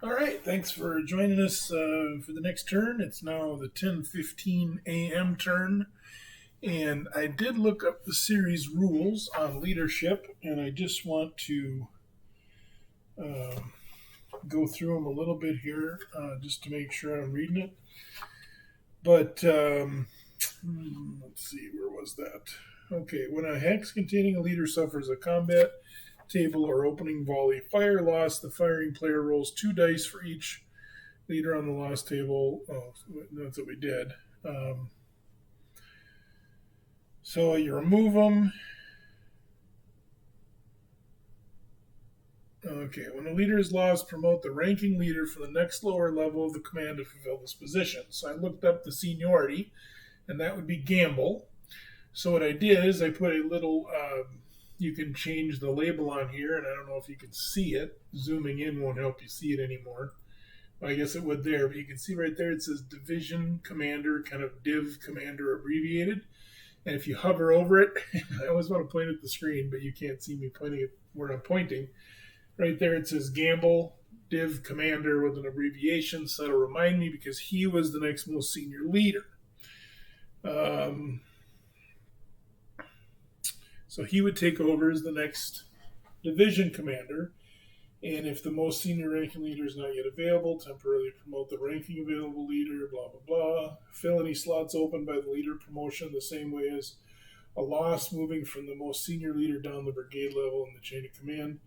All right, thanks for joining us for the next turn. It's now the 10:15 a.m. turn, and I did look up the series rules on leadership, and I just want to go through them a little bit here just to make sure I'm reading it. But let's see, where was that? Okay, when a hex containing a leader suffers a combat, table, or opening volley fire loss, the firing player rolls 2 dice for each leader on the loss table. Oh, that's what we did. So you remove them. Okay, when a leader is lost, promote the ranking leader for the next lower level of the command to fulfill this position. So I looked up the seniority, and that would be Gamble. So what I did is I put a little, you can change the label on here, and I don't know if you can see it. Zooming in won't help you see it anymore. Well, I guess it would there, but you can see right there it says Division Commander, kind of Div Commander abbreviated. And if you hover over it, I always want to point at the screen, but you can't see me pointing at where I'm pointing. Right there it says Gamble, Div Commander with an abbreviation, so that'll remind me because he was the next most senior leader. So he would take over as the next division commander. And if the most senior ranking leader is not yet available, temporarily promote the ranking available leader, blah, blah, blah. Fill any slots open by the leader promotion the same way as a loss, moving from the most senior leader down the brigade level in the chain of command.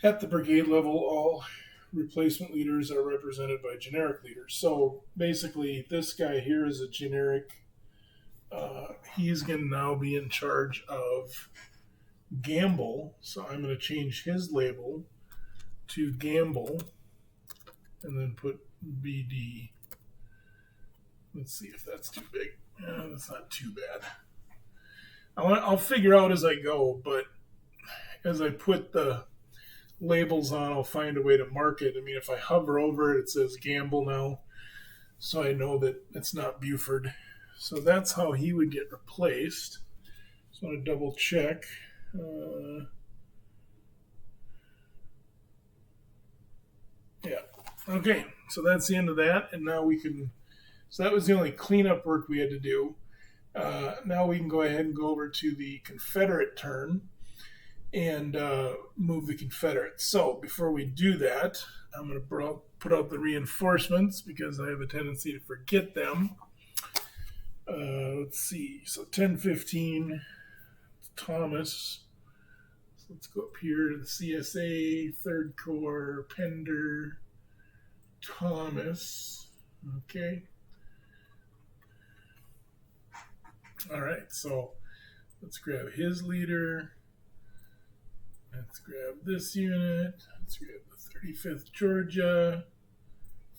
At the brigade level, all replacement leaders are represented by generic leaders. So basically, this guy here is a generic. He's going to now be in charge of Gamble. So I'm going to change his label to Gamble and then put BD. Let's see if that's too big. That's not too bad. I'll figure out as I go, but as I put the labels on, I'll find a way to mark it. I mean, if I hover over it, it says Gamble now, so I know that it's not Buford. So that's how he would get replaced. Just want to double check. Yeah. Okay, so that's the end of that, and now we can. So that was the only cleanup work we had to do. Now we can go ahead and go over to the Confederate turn and move the Confederates. So before we do that, I'm going to put out the reinforcements because I have a tendency to forget them. Let's see. So 1015, Thomas. So let's go up here to the CSA, 3rd Corps, Pender, Thomas. Okay. All right. So let's grab his leader. Let's grab this unit. Let's grab the 35th Georgia,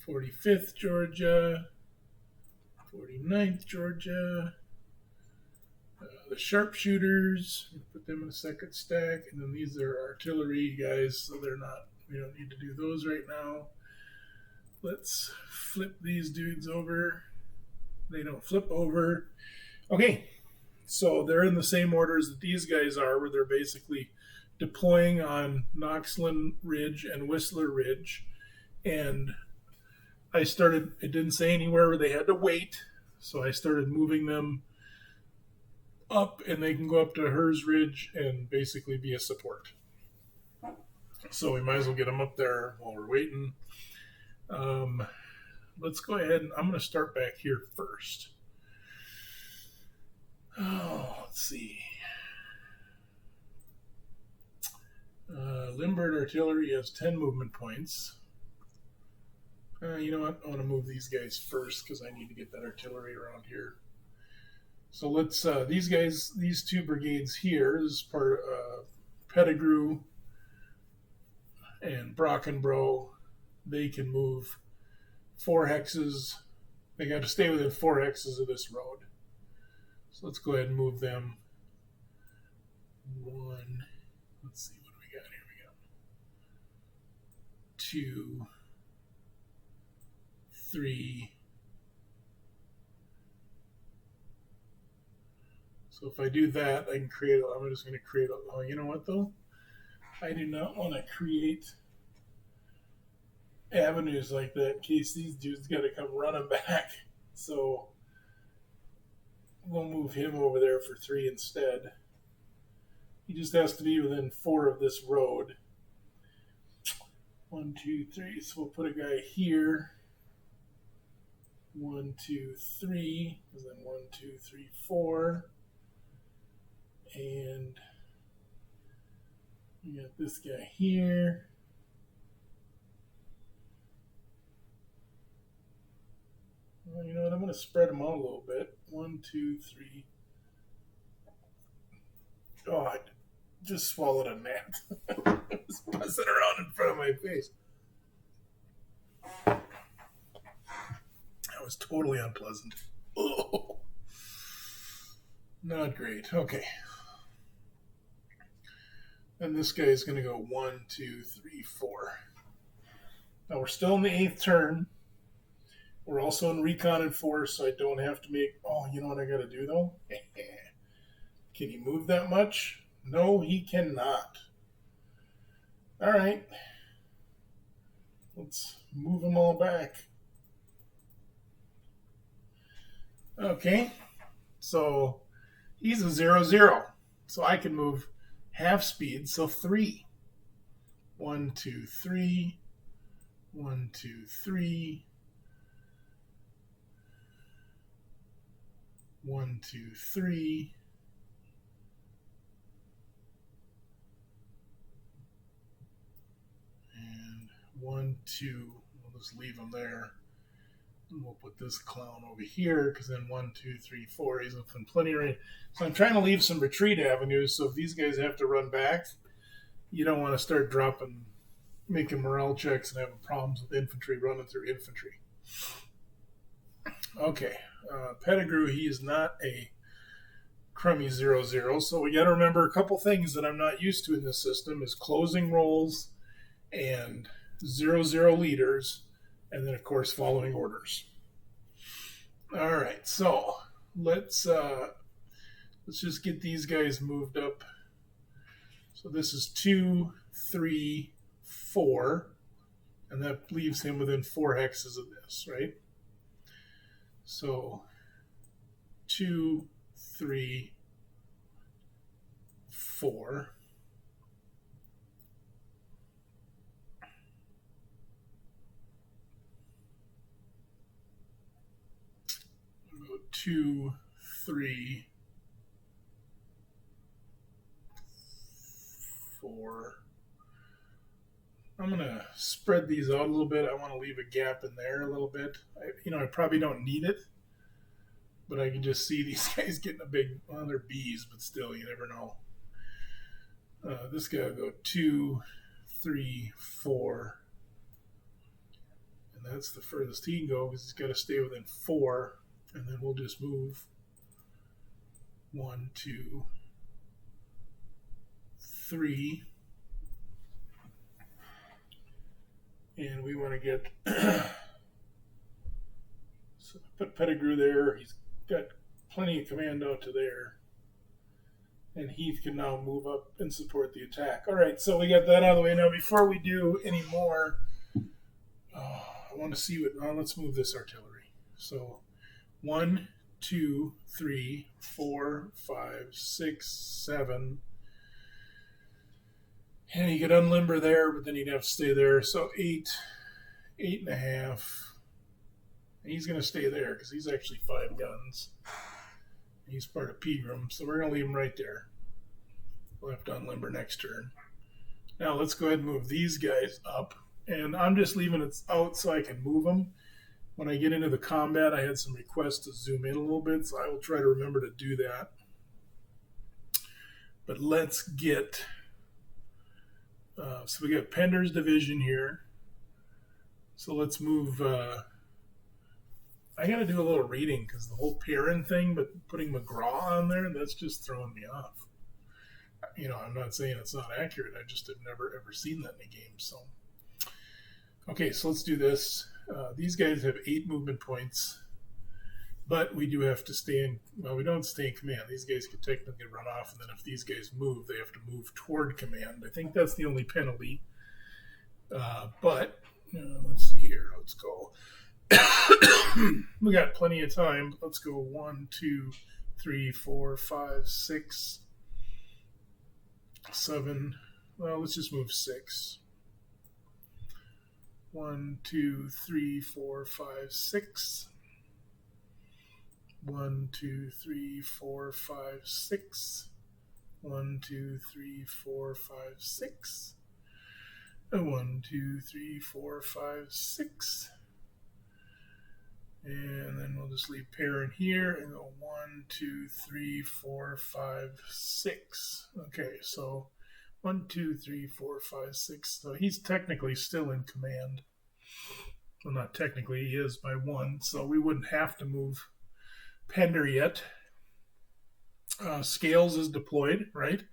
45th Georgia, 49th Georgia, the sharpshooters. Put them in a second stack, and then these are artillery guys, so they're not. We don't need to do those right now. Let's flip these dudes over. They don't flip over. Okay, so they're in the same orders that these guys are, where they're basically deploying on Knoxland Ridge and Whistler Ridge. And it didn't say anywhere where they had to wait, so I started moving them up, and they can go up to Hers Ridge and basically be a support. So we might as well get them up there while we're waiting. Let's go ahead, and I'm going to start back here first. Let's see. Limbard Artillery has 10 movement points. You know what? I want to move these guys first because I need to get that artillery around here. So let's, these 2 brigades here, this is part of Pettigrew and Brockenbrough. They can move 4 hexes. They got to stay within 4 hexes of this road. So let's go ahead and move them. 1, let's see what we got here. We got 2, 3. So if I do that, I can create, I'm just going to create, you know what though? I do not want to create avenues like that in case these dudes got to come running back. So we'll move him over there for 3 instead. He just has to be within 4 of this road. 1, 2, 3. So we'll put a guy here. 1, 2, 3. And then 1, 2, 3, 4. And we got this guy here. Well, you know what? I'm going to spread them out a little bit. 1, 2, 3. Oh, I just swallowed a gnat. It's buzzing around in front of my face. That was totally unpleasant. Oh, not great. Okay. And this guy is going to go 1, 2, 3, 4. Now we're still in the 8th turn. We're also in Recon and Force, so I don't have to make... Oh, you know what I got to do, though? Can he move that much? No, he cannot. All right. Let's move them all back. Okay. So he's a 0-0. So I can move half speed, so 3. 1, 2, 3. 1, 2, 3. 1, 2, 3. And 1, 2. We'll just leave him there. And we'll put this clown over here because then 1, 2, 3, 4. He's within plenty of range. So I'm trying to leave some retreat avenues. So if these guys have to run back, you don't want to start making morale checks and having problems with infantry running through infantry. Okay. Pettigrew, he is not a crummy 0-0. So we got to remember a couple things that I'm not used to in this system is closing rolls and 0-0 leaders, and then of course following orders. All right, so let's just get these guys moved up. So this is 2, 3, 4, and that leaves him within 4 hexes of this, right? So 2, 3, 4. We'll go 2, 3, 4. I'm going to spread these out a little bit. I want to leave a gap in there a little bit. I probably don't need it, but I can just see these guys getting a big, well, they're bees, but still, you never know. This guy will go 2, 3, 4. And that's the furthest he can go because he's got to stay within 4. And then we'll just move 1, 2, 3. And we want to get, so put Pettigrew there. He's got plenty of command out to there. And Heath can now move up and support the attack. All right, so we got that out of the way. Now, before we do any more, I want to see let's move this artillery. So 1, 2, 3, 4, 5, 6, 7. And he could unlimber there, but then he'd have to stay there. So 8, 8.5. And he's going to stay there because he's actually 5 guns. He's part of Pegram, so we're going to leave him right there. We'll have to unlimber next turn. Now let's go ahead and move these guys up. And I'm just leaving it out so I can move them. When I get into the combat, I had some requests to zoom in a little bit, so I will try to remember to do that. But let's get... so we got Pender's division here. So let's move... I got to do a little reading because the whole Perrin thing, but putting McGraw on there, that's just throwing me off. I'm not saying it's not accurate. I just have never, ever seen that in a game. So, okay, so let's do this. These guys have 8 movement points, but we do have to stay in, we don't stay in command. These guys could technically run off, and then if these guys move, they have to move toward command. I think that's the only penalty. But let's we got plenty of time. Let's go 1, 2, 3, 4, 5, 6, 7. Well, let's just move 6. 1, 2, 3, 4, 5, 6. 1, 2, 3, 4, 5, 6. 1, 2, 3, 4, 5, 6. 1, 2, 3, 4, 5, 6. And then we'll just leave parent here and go 1, 2, 3, 4, 5, 6. Okay, so 1, 2, 3, 4, 5, 6. So he's technically still in command. Well, not technically, he is by 1, so we wouldn't have to move Pender yet. Scales is deployed, right?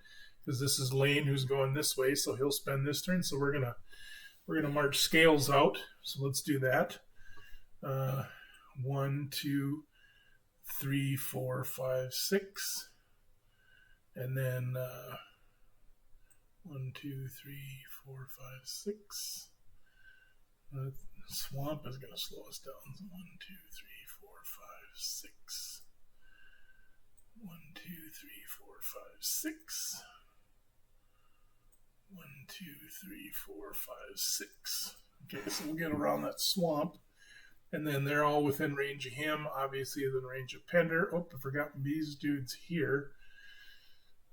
Because this is Lane who's going this way, so he'll spend this turn. So we're gonna march Scales out. So let's do that. 1, 2, 3, 4, 5, 6, and then 1, 2, 3, 4, 5, 6. Swamp is going to slow us down. 1, 2, 3, 4, 5, 6. 1, 2, 3, 4, 5, 6. 1, 2, 3, 4, 5, 6. Okay, so we'll get around that swamp. And then they're all within range of him. Obviously, within range of Pender. Oh, I forgot these dudes here.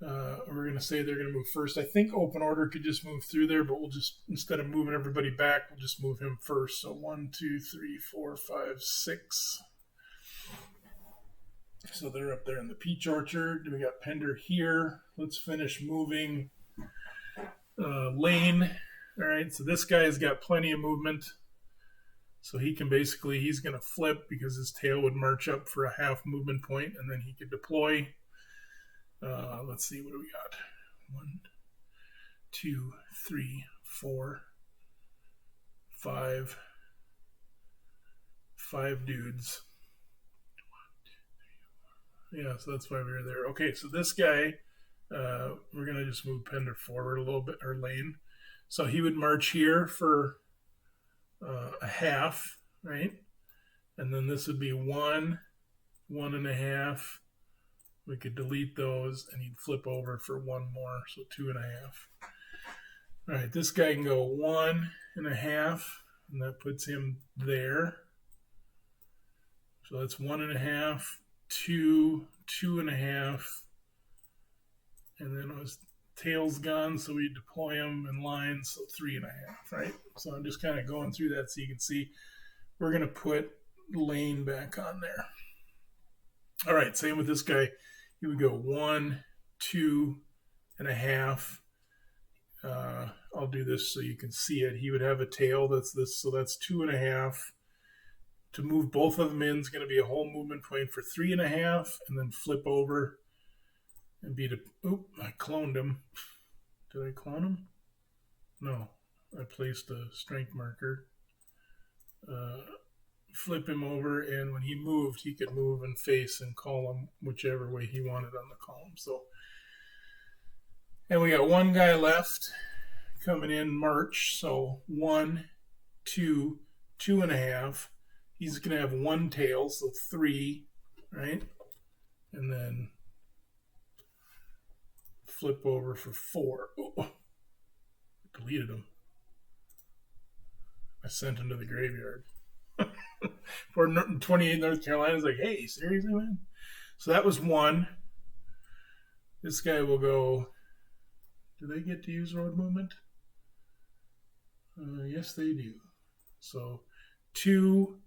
We're going to say they're going to move first. I think open order could just move through there, but we'll just, instead of moving everybody back, we'll just move him first. So 1, 2, 3, 4, 5, 6. So they're up there in the peach orchard. We got Pender here. Let's finish moving Lane. All right, so this guy has got plenty of movement. So he can basically, he's going to flip because his tail would march up for a half movement point, and then he could deploy. Let's see, what do we got? 1, 2, 3, 4, 5. 5 dudes. Yeah, so that's why we were there. Okay, so this guy, we're going to just move Pender forward a little bit, or Lane. So he would march here for a half, right? And then this would be 1, 1.5. We could delete those, and he'd flip over for 1 more, so 2.5. All right, this guy can go 1.5, and that puts him there. So that's 1.5, 2, 2.5, and then his tail's gone, so we deploy him in line, so 3.5, right? So I'm just kind of going through that so you can see we're going to put Lane back on there. All right, same with this guy. He would go 1, 2.5. I'll do this so you can see it. He would have a tail that's this, so that's 2.5. To move both of them in is going to be a whole movement point for 3.5, and then flip over and be oop, I cloned him. Did I clone him? No, I placed a strength marker. Flip him over, and when he moved, he could move and face and column whichever way he wanted on the column. So, and we got 1 guy left coming in March. So 1, 2, 2.5. He's going to have 1 tail, so 3, right? And then flip over for 4. Oh, deleted him. I sent him to the graveyard. For 28 North Carolina is like, hey, seriously, man? So that was 1. This guy will go. Do they get to use road movement? Yes, they do. So 2,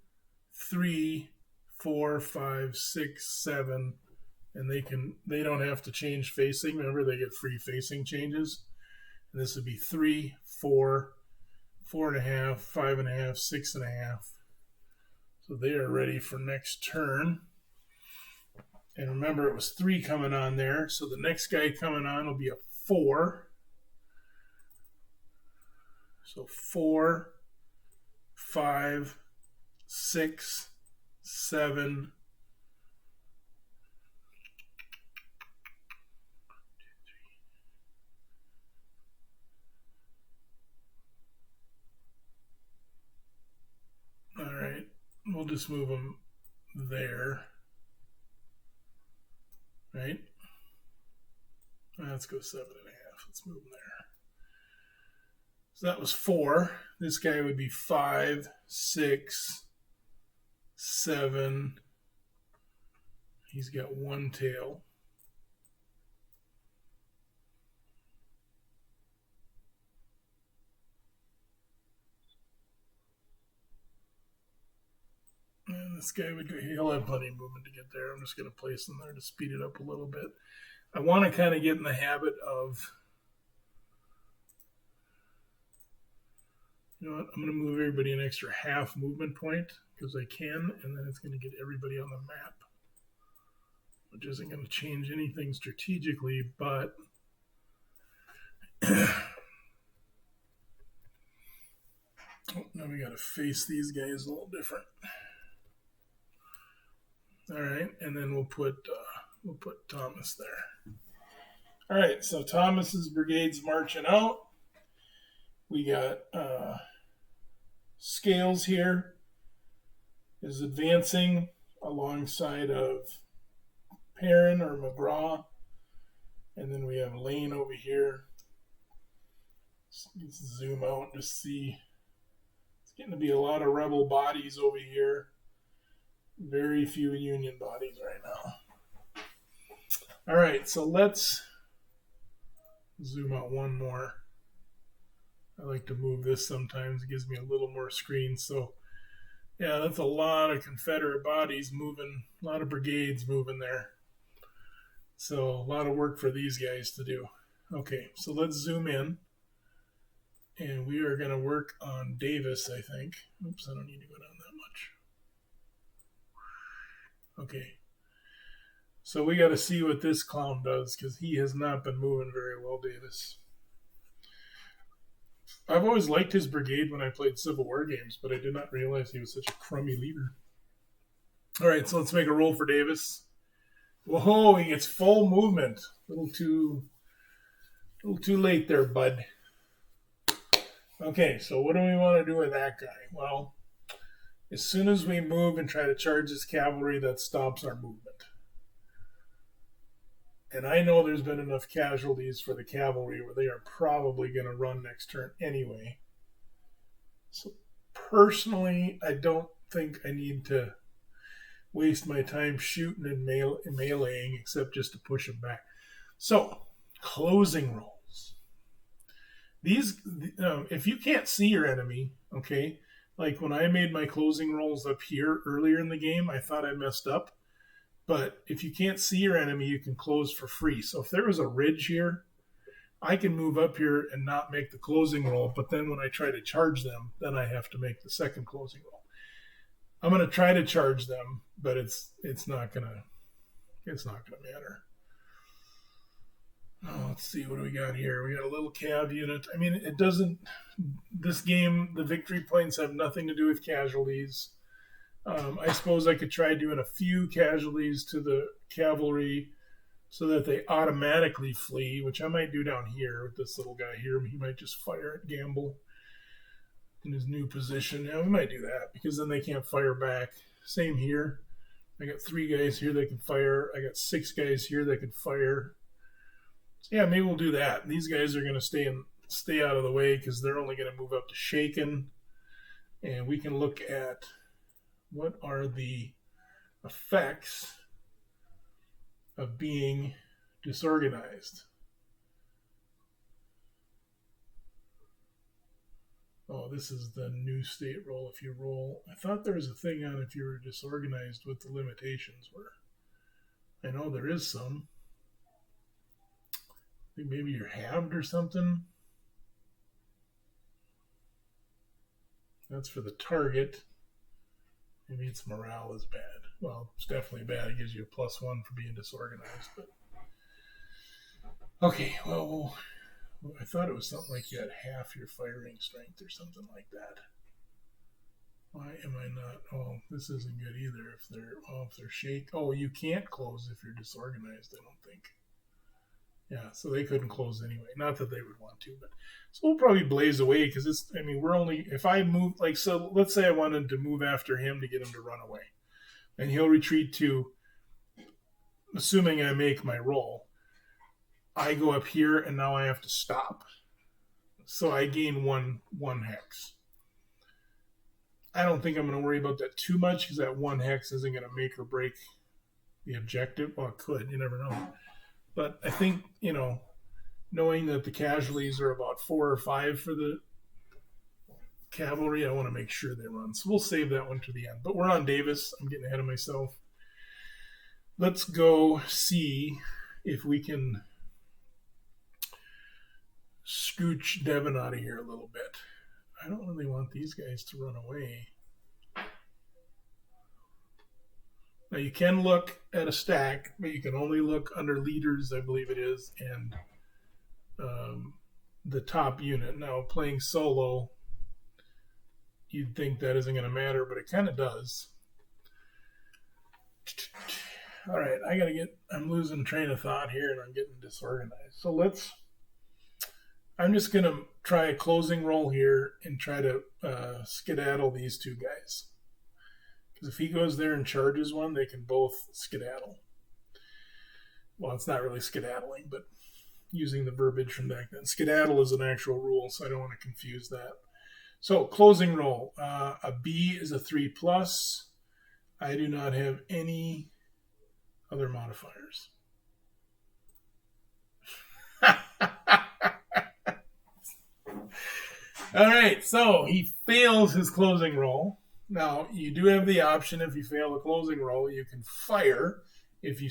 3, 4, 5, 6, 7, and they don't have to change facing. Remember, they get free facing changes. And this would be 3, 4, 4.5, 5.5, 6.5. So they are ready for next turn. And remember, it was 3 coming on there. So the next guy coming on will be a 4. So 4, 5, 6, 7. All right. we'll just move them there. Right? Let's go 7.5. Let's move them there. So that was 4. This guy would be 5, 6, 7. He's got 1 tail. And this guy would go, he'll have plenty of movement to get there. I'm just going to place him there to speed it up a little bit. I want to kind of get in the habit of, you know what, I'm going to move everybody an extra half movement point because I can, and then it's going to get everybody on the map, which isn't going to change anything strategically, but now we got to face these guys a little different. All right, and then we'll put Thomas there. All right, so Thomas's brigade's marching out. We got Scales here is advancing alongside of Perrin or McGraw, and then we have Lane over here. Let's zoom out and just see. It's getting to be a lot of rebel bodies over here. Very few Union bodies right now. All right, so let's zoom out one more. I like to move this sometimes. It gives me a little more screen. So, yeah, that's a lot of Confederate bodies moving, a lot of brigades moving there. So, a lot of work for these guys to do. Okay, so let's zoom in. And we are going to work on Davis, I think. Oops, I don't need to go down that much. Okay. So we got to see what this clown does because he has not been moving very well, Davis. I've always liked his brigade when I played Civil War games, but I did not realize he was such a crummy leader. All right, so let's make a roll for Davis. Whoa, he gets full movement. A little too late there, bud. Okay, so what do we want to do with that guy? Well, as soon as we move and try to charge his cavalry, that stops our movement. And I know there's been enough casualties for the cavalry where they are probably going to run next turn anyway. So personally, I don't think I need to waste my time shooting and meleeing except just to push them back. So, closing rolls. These, if you can't see your enemy, okay, like when I made my closing rolls up here earlier in the game, I thought I messed up. But if you can't see your enemy, you can close for free. So if there was a ridge here, I can move up here and not make the closing roll. But then when I try to charge them, then I have to make the second closing roll. I'm going to try to charge them, but it's not gonna matter. Oh, let's see, what do we got here? We got a little cav unit. I mean, it doesn't. This game, the victory points have nothing to do with casualties. I suppose I could try doing a few casualties to the cavalry so that they automatically flee, which I might do down here with this little guy here. He might just fire at Gamble in his new position. Yeah, we might do that because then they can't fire back. Same here. I got 3 guys here that can fire. I got 6 guys here that can fire. So yeah, maybe we'll do that. These guys are going to stay out of the way because they're only going to move up to Shaken. And we can look at what are the effects of being disorganized. Oh, this is the new state roll. If you roll, I thought there was a thing on if you were disorganized what the limitations were. I know there is some. I think maybe you're halved or something. That's for the target. Maybe its morale is bad. Well, it's definitely bad. It gives you a +1 for being disorganized. But okay, well, I thought it was something like you had half your firing strength or something like that. Why am I not? Oh, this isn't good either. If they're shake. Oh, you can't close if you're disorganized, I don't think. Yeah, so they couldn't close anyway. Not that they would want to, but so we'll probably blaze away because it's. I mean, we're only if I move like so. Let's say I wanted to move after him to get him to run away, and he'll retreat to. Assuming I make my roll, I go up here and now I have to stop. So I gain one hex. I don't think I'm going to worry about that too much because that 1 hex isn't going to make or break the objective. Well, it could. You never know. But I think, knowing that the casualties are about 4 or 5 for the cavalry, I want to make sure they run. So we'll save that one to the end. But we're on Davis. I'm getting ahead of myself. Let's go see if we can scooch Devon out of here a little bit. I don't really want these guys to run away. Now you can look at a stack, but you can only look under leaders, I believe it is, and the top unit. Now playing solo, you'd think that isn't going to matter, but it kind of does. All right, I'm losing train of thought here and I'm getting disorganized. So I'm just going to try a closing roll here and try to skedaddle these 2 guys. Because if he goes there and charges one, they can both skedaddle. Well, it's not really skedaddling, but using the verbiage from back then. Skedaddle is an actual rule, so I don't want to confuse that. So, closing roll. A B is a 3+. I do not have any other modifiers. All right, so he fails his closing roll. Now, you do have the option if you fail a closing roll, you can fire if you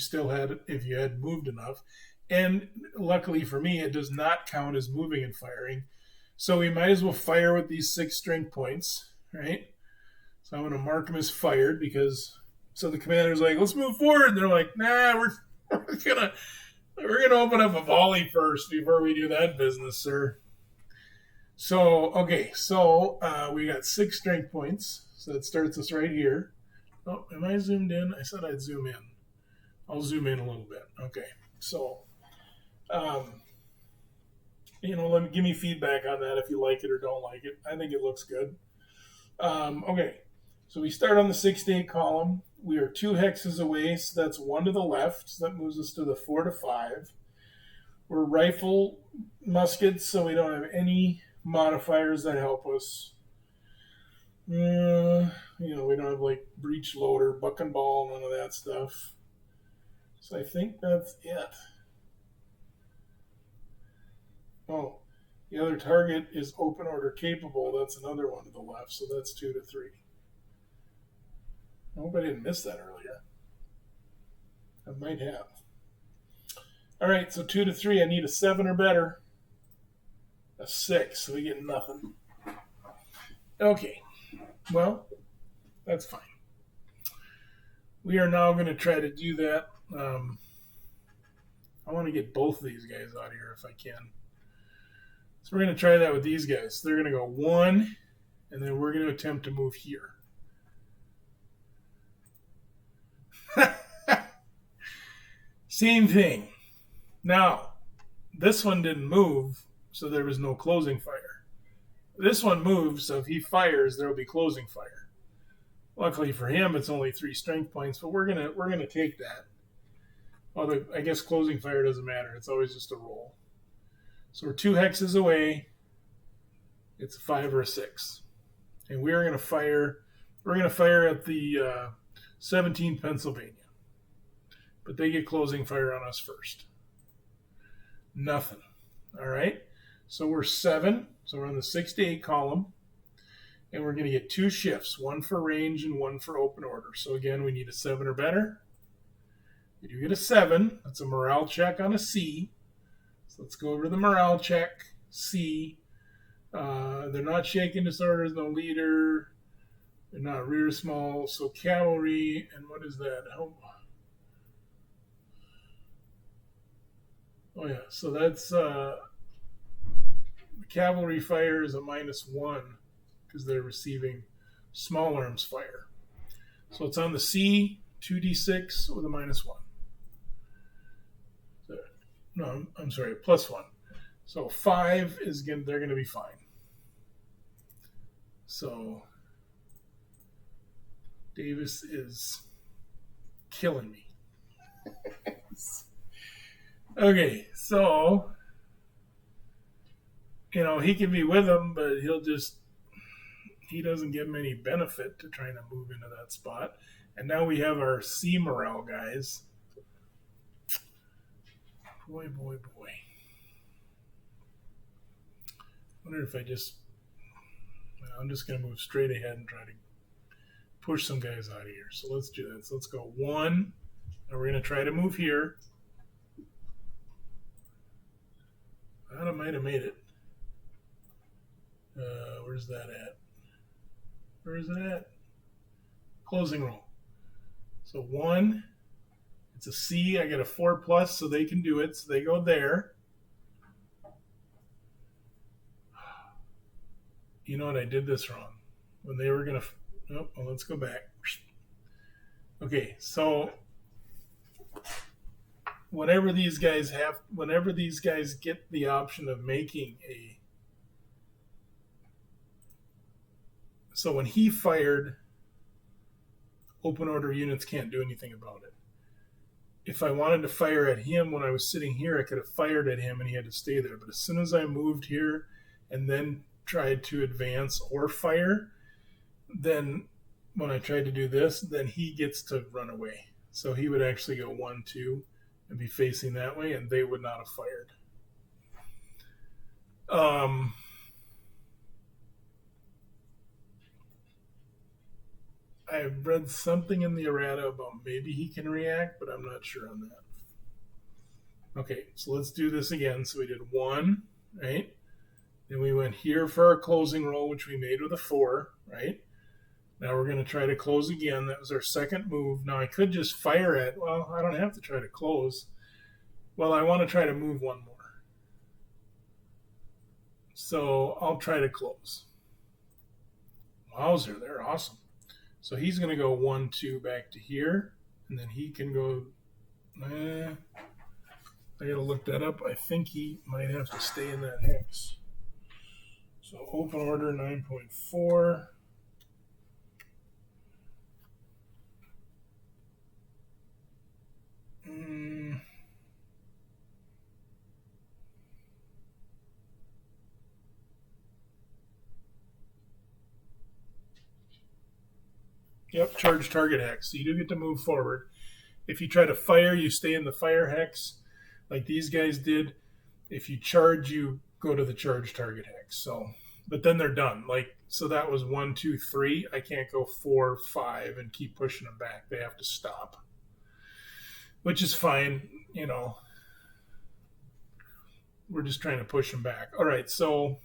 had moved enough. And luckily for me, it does not count as moving and firing. So we might as well fire with these 6 strength points, right? So I'm going to mark them as fired because so the commander's like, let's move forward. And they're like, nah, we're gonna open up a volley first before we do that business, sir. So we got 6 strength points. So that starts us right here. Oh, am I zoomed in? I said I'd zoom in. I'll zoom in a little bit. Okay. So, give me feedback on that if you like it or don't like it. I think it looks good. Okay. So we start on the 6 to 8 column. We are 2 hexes away, so that's 1 to the left. So that moves us to the 4 to 5. We're rifle muskets, so we don't have any modifiers that help us. We don't have like breech loader, buck and ball, none of that stuff. So I think that's it. Oh, the other target is open order capable. That's another one to the left, so that's 2 to 3. I hope I didn't miss that earlier. I might have. All right, so 2 to 3. I need a 7 or better. A 6, so we get nothing. Okay, well, that's fine. We are now going to try to do that. I want to get both of these guys out of here if I can. So we're going to try that with these guys. They're going to go 1, and then we're going to attempt to move here. Same thing. Now, this one didn't move, so there was no closing fire. This one moves, so if he fires, there will be closing fire. Luckily for him, it's only 3 strength points, but we're gonna take that. Although I guess closing fire doesn't matter; it's always just a roll. So we're 2 hexes away. It's a 5 or a 6, and we're gonna fire. We're gonna fire at the 17 Pennsylvania. But they get closing fire on us first. Nothing. All right. So we're 7. So we're on the 6 to 8 column. And we're going to get 2 shifts, 1 for range and 1 for open order. So again, we need a 7 or better. We do get a 7. That's a morale check on a C. So let's go over to the morale check. C. They're not shaken disorders, no leader. They're not rear small. So cavalry. And what is that? Oh, yeah. So that's cavalry fire is a -1 because they're receiving small arms fire. So it's on the C, 2d6 with a -1. So No, I'm sorry, +1. So 5 is going. They're going to be fine. So Davis is killing me. Okay, so he can be with them, but he doesn't give him any benefit to trying to move into that spot. And now we have our C morale guys. Boy. I wonder if I'm just going to move straight ahead and try to push some guys out of here. So let's do that. So let's go 1, and we're going to try to move here. I might have made it. Where's that at? Where is it at? Closing roll. So 1, it's a C. I get a 4+, so they can do it. So they go there. You know what? I did this wrong. When they were going to... Oh, well, let's go back. Okay, so whenever these guys get the option of making a... So when he fired, open order units can't do anything about it. If I wanted to fire at him when I was sitting here, I could have fired at him and he had to stay there. But as soon as I moved here and then tried to advance or fire, then when I tried to do this, then he gets to run away. So he would actually go 1, 2 and be facing that way, and they would not have fired. I read something in the errata about maybe he can react, but I'm not sure on that. Okay, so let's do this again. So we did 1, right? Then we went here for our closing roll, which we made with a 4, right? Now we're going to try to close again. That was our second move. Now I could just fire it. Well, I don't have to try to close. Well, I want to try to move 1 more. So I'll try to close. Wowzer, they're awesome. So he's going to go 1, 2 back to here. And then he can go... I got to look that up. I think he might have to stay in that hex. So open order 9.4. Yep, charge target hex. So you do get to move forward. If you try to fire, you stay in the fire hex, like these guys did. If you charge, you go to the charge target hex. So, but then they're done. So that was 1, 2, 3. I can't go 4, 5 and keep pushing them back. They have to stop, which is fine. We're just trying to push them back. All right. So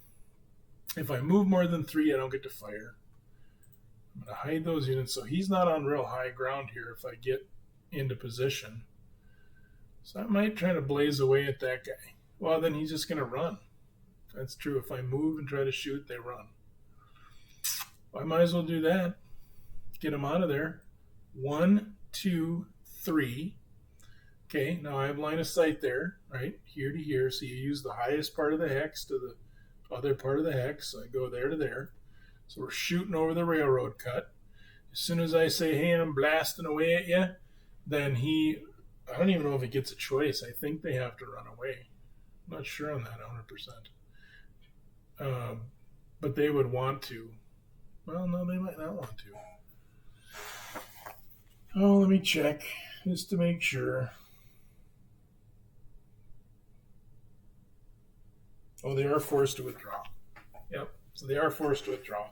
if I move more than 3, I don't get to fire. I'm going to hide those units. So he's not on real high ground here if I get into position. So I might try to blaze away at that guy. Well, then he's just going to run. That's true. If I move and try to shoot, they run. I might as well do that. Get them out of there. 1, 2, 3. Okay, now I have line of sight there, right? Here to here. So you use the highest part of the hex to the other part of the hex. So I go there to there. So we're shooting over the railroad cut. As soon as I say, hey, I'm blasting away at you, then I don't even know if he gets a choice. I think they have to run away. I'm not sure on that 100%. But they would want to. Well, no, they might not want to. Oh, let me check just to make sure. Oh, they are forced to withdraw. Yep, so they are forced to withdraw.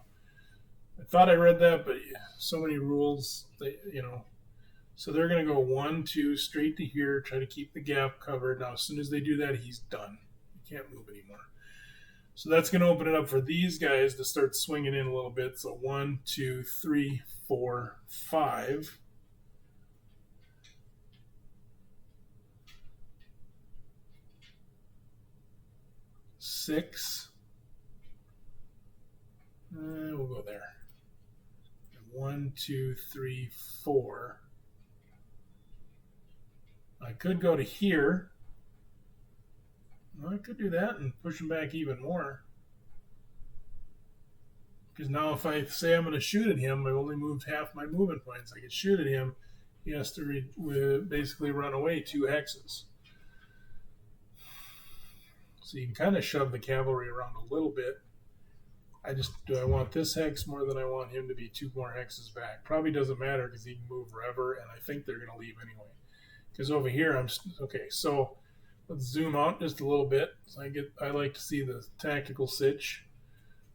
I thought I read that, but so many rules, So they're going to go 1, 2, straight to here, try to keep the gap covered. Now, as soon as they do that, he's done. He can't move anymore. So that's going to open it up for these guys to start swinging in a little bit. So 1, 2, 3, 4, 5. Six. We'll go there. 1, 2, 3, 4. I could go to here Well, I could do that and push him back even more. Because now if I say I'm going to shoot at him, I only moved half my movement points. I could shoot at him. He has to basically run away 2 hexes. So you can kind of shove the cavalry around a little bit. Do I want this hex more than I want him to be 2 more hexes back? Probably doesn't matter because he can move wherever, and I think they're going to leave anyway. Because over here, okay. So let's zoom out just a little bit. So I like to see the tactical sitch.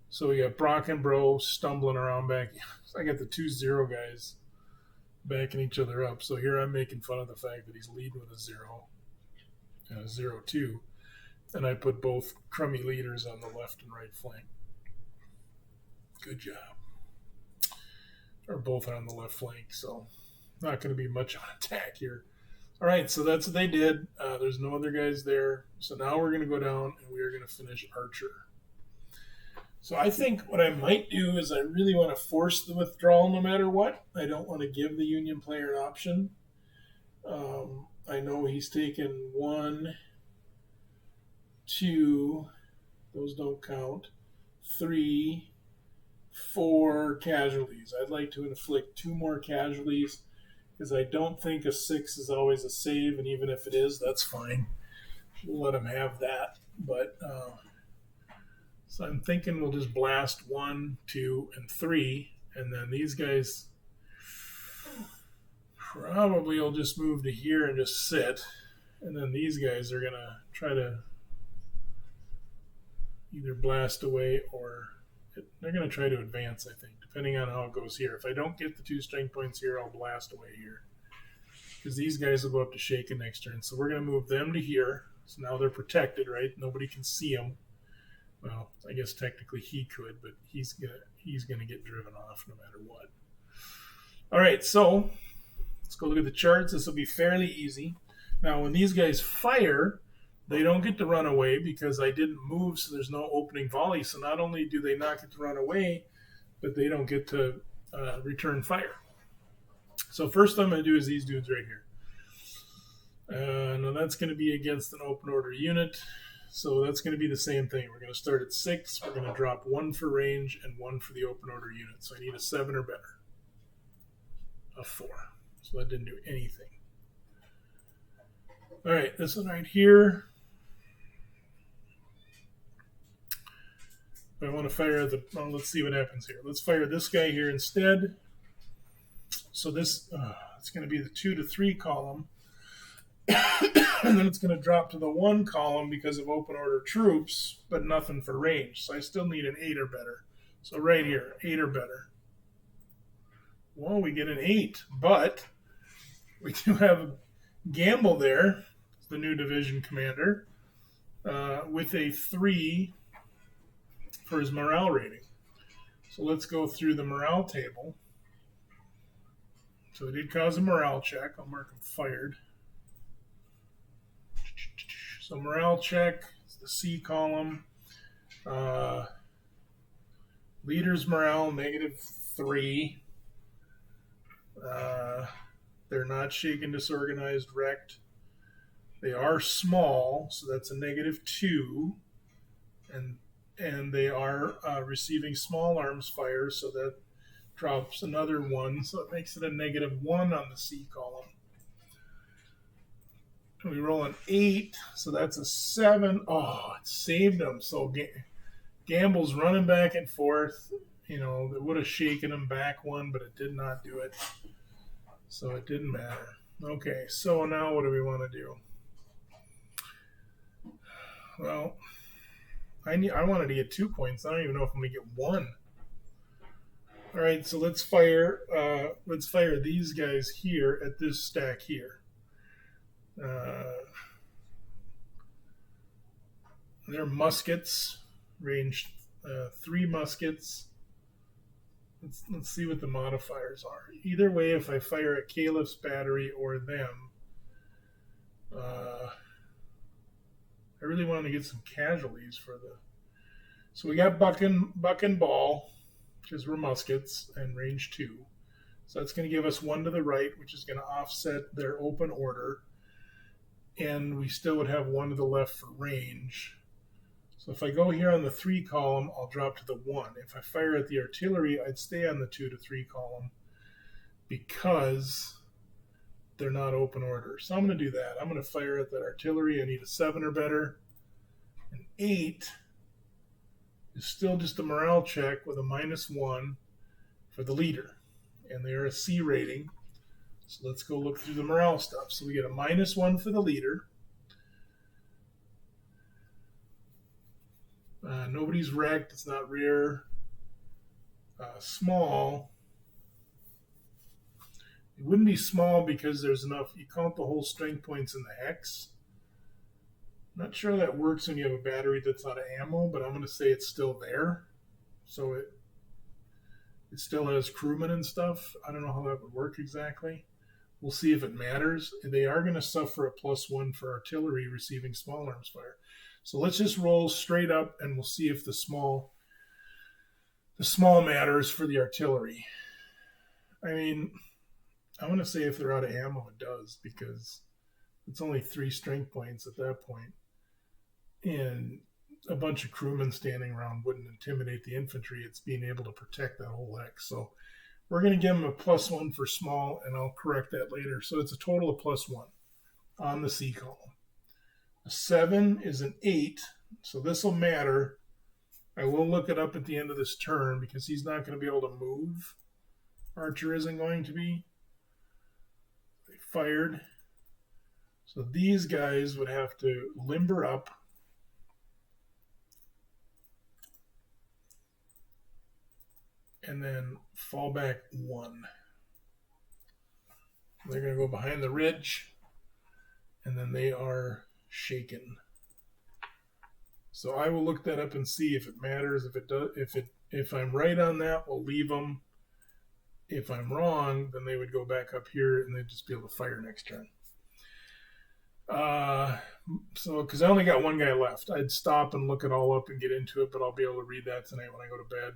So we got Brock and Bro stumbling around back. So I got the 2-0 guys backing each other up. So here I'm making fun of the fact that he's leading with a 0 and a 0-2. And I put both crummy leaders on the left and right flank. Good job. Or both on the left flank, so not going to be much of an attack here. All right, so that's what they did. There's no other guys there. So now we're going to go down and we are going to finish Archer. So I think what I might do is I really want to force the withdrawal no matter what. I don't want to give the Union player an option. I know he's taken 1, 2, those don't count, 3, 4 casualties. I'd like to inflict 2 more casualties because I don't think a 6 is always a save, and even if it is, that's fine. We'll let him have that. But so I'm thinking we'll just blast 1, 2, and 3, and then these guys probably will just move to here and just sit, and then these guys are going to try to either blast away or they're going to try to advance, I think, depending on how it goes here. If I don't get the 2 strength points here, I'll blast away here. Because these guys will go up to Shaken next turn. So we're going to move them to here. So now they're protected, right? Nobody can see them. Well, I guess technically he could, but he's gonna get driven off no matter what. All right, so let's go look at the charts. This will be fairly easy. Now, when these guys fire, they don't get to run away because I didn't move, so there's no opening volley. So not only do they not get to run away, but they don't get to return fire. So first I'm going to do is these dudes right here. Now that's going to be against an open order unit. So that's going to be the same thing. We're going to start at 6. We're going to drop 1 for range and 1 for the open order unit. So I need a 7 or better. A 4. So that didn't do anything. All right, this one right here. I want to fire let's see what happens here. Let's fire this guy here instead. So this, it's going to be the 2 to 3 column. And then it's going to drop to the 1 column because of open order troops, but nothing for range. So I still need an 8 or better. So right here, 8 or better. Well, we get an 8, but we do have a Gamble there, the new division commander, with a 3 for his morale rating. So let's go through the morale table. So it did cause a morale check. I'll mark him fired. So morale check, it's the C column. Leaders morale, -3. They're not shaken, disorganized, wrecked. They are small, so that's a -2. And they are receiving small arms fire, so that drops another 1. So it makes it a -1 on the C column. We roll an 8, so that's a 7. Oh, it saved them. So Gamble's running back and forth. You know, it would have shaken him back 1, but it did not do it. So it didn't matter. Okay, so now what do we want to do? Well, I wanted to get 2 points. I don't even know if I'm going to get 1. All right, so let's fire these guys here at this stack here. They're muskets, range 3 muskets. Let's see what the modifiers are. Either way, if I fire at Caliph's battery or them, I really want to get some casualties for the. So we got Buck and Ball, which were muskets, and range 2. So that's going to give us 1 to the right, which is going to offset their open order. and we still would have 1 to the left for range. So if I go here on the 3 column, I'll drop to the 1. If I fire at the artillery, I'd stay on the 2 to 3 column because they're not open order. So I'm going to do that. I'm going to fire at that artillery. I need a 7 or better. An 8 is still just a morale check with a -1 for the leader. And they're a C rating. So let's go look through the morale stuff. So we get a -1 for the leader. Nobody's wrecked. It's not rare. Small. It wouldn't be small because there's enough. You count the whole strength points in the hex. I'm not sure that works when you have a battery that's out of ammo, but I'm going to say it's still there. So it still has crewmen and stuff. I don't know how that would work exactly. We'll see if it matters. They are going to suffer a +1 for artillery receiving small arms fire. So let's just roll straight up and we'll see if the small matters for the artillery. I mean, I'm going to say if they're out of ammo, it does, because it's only 3 strength points at that point. And a bunch of crewmen standing around wouldn't intimidate the infantry. It's being able to protect that whole X. So we're going to give them a +1 for small, and I'll correct that later. So it's a total of +1 on the C column. A 7 is an 8, so this will matter. I will look it up at the end of this turn because he's not going to be able to move. Archer isn't going to be. They fired. So these guys would have to limber up. And then fall back 1. They're going to go behind the ridge. And then they are shaken. So I will look that up and see if it matters. If it does, if I'm right on that, we'll leave them. If I'm wrong, then they would go back up here and they'd just be able to fire next turn. So because I only got 1 guy left, I'd stop and look it all up and get into it, but I'll be able to read that tonight when I go to bed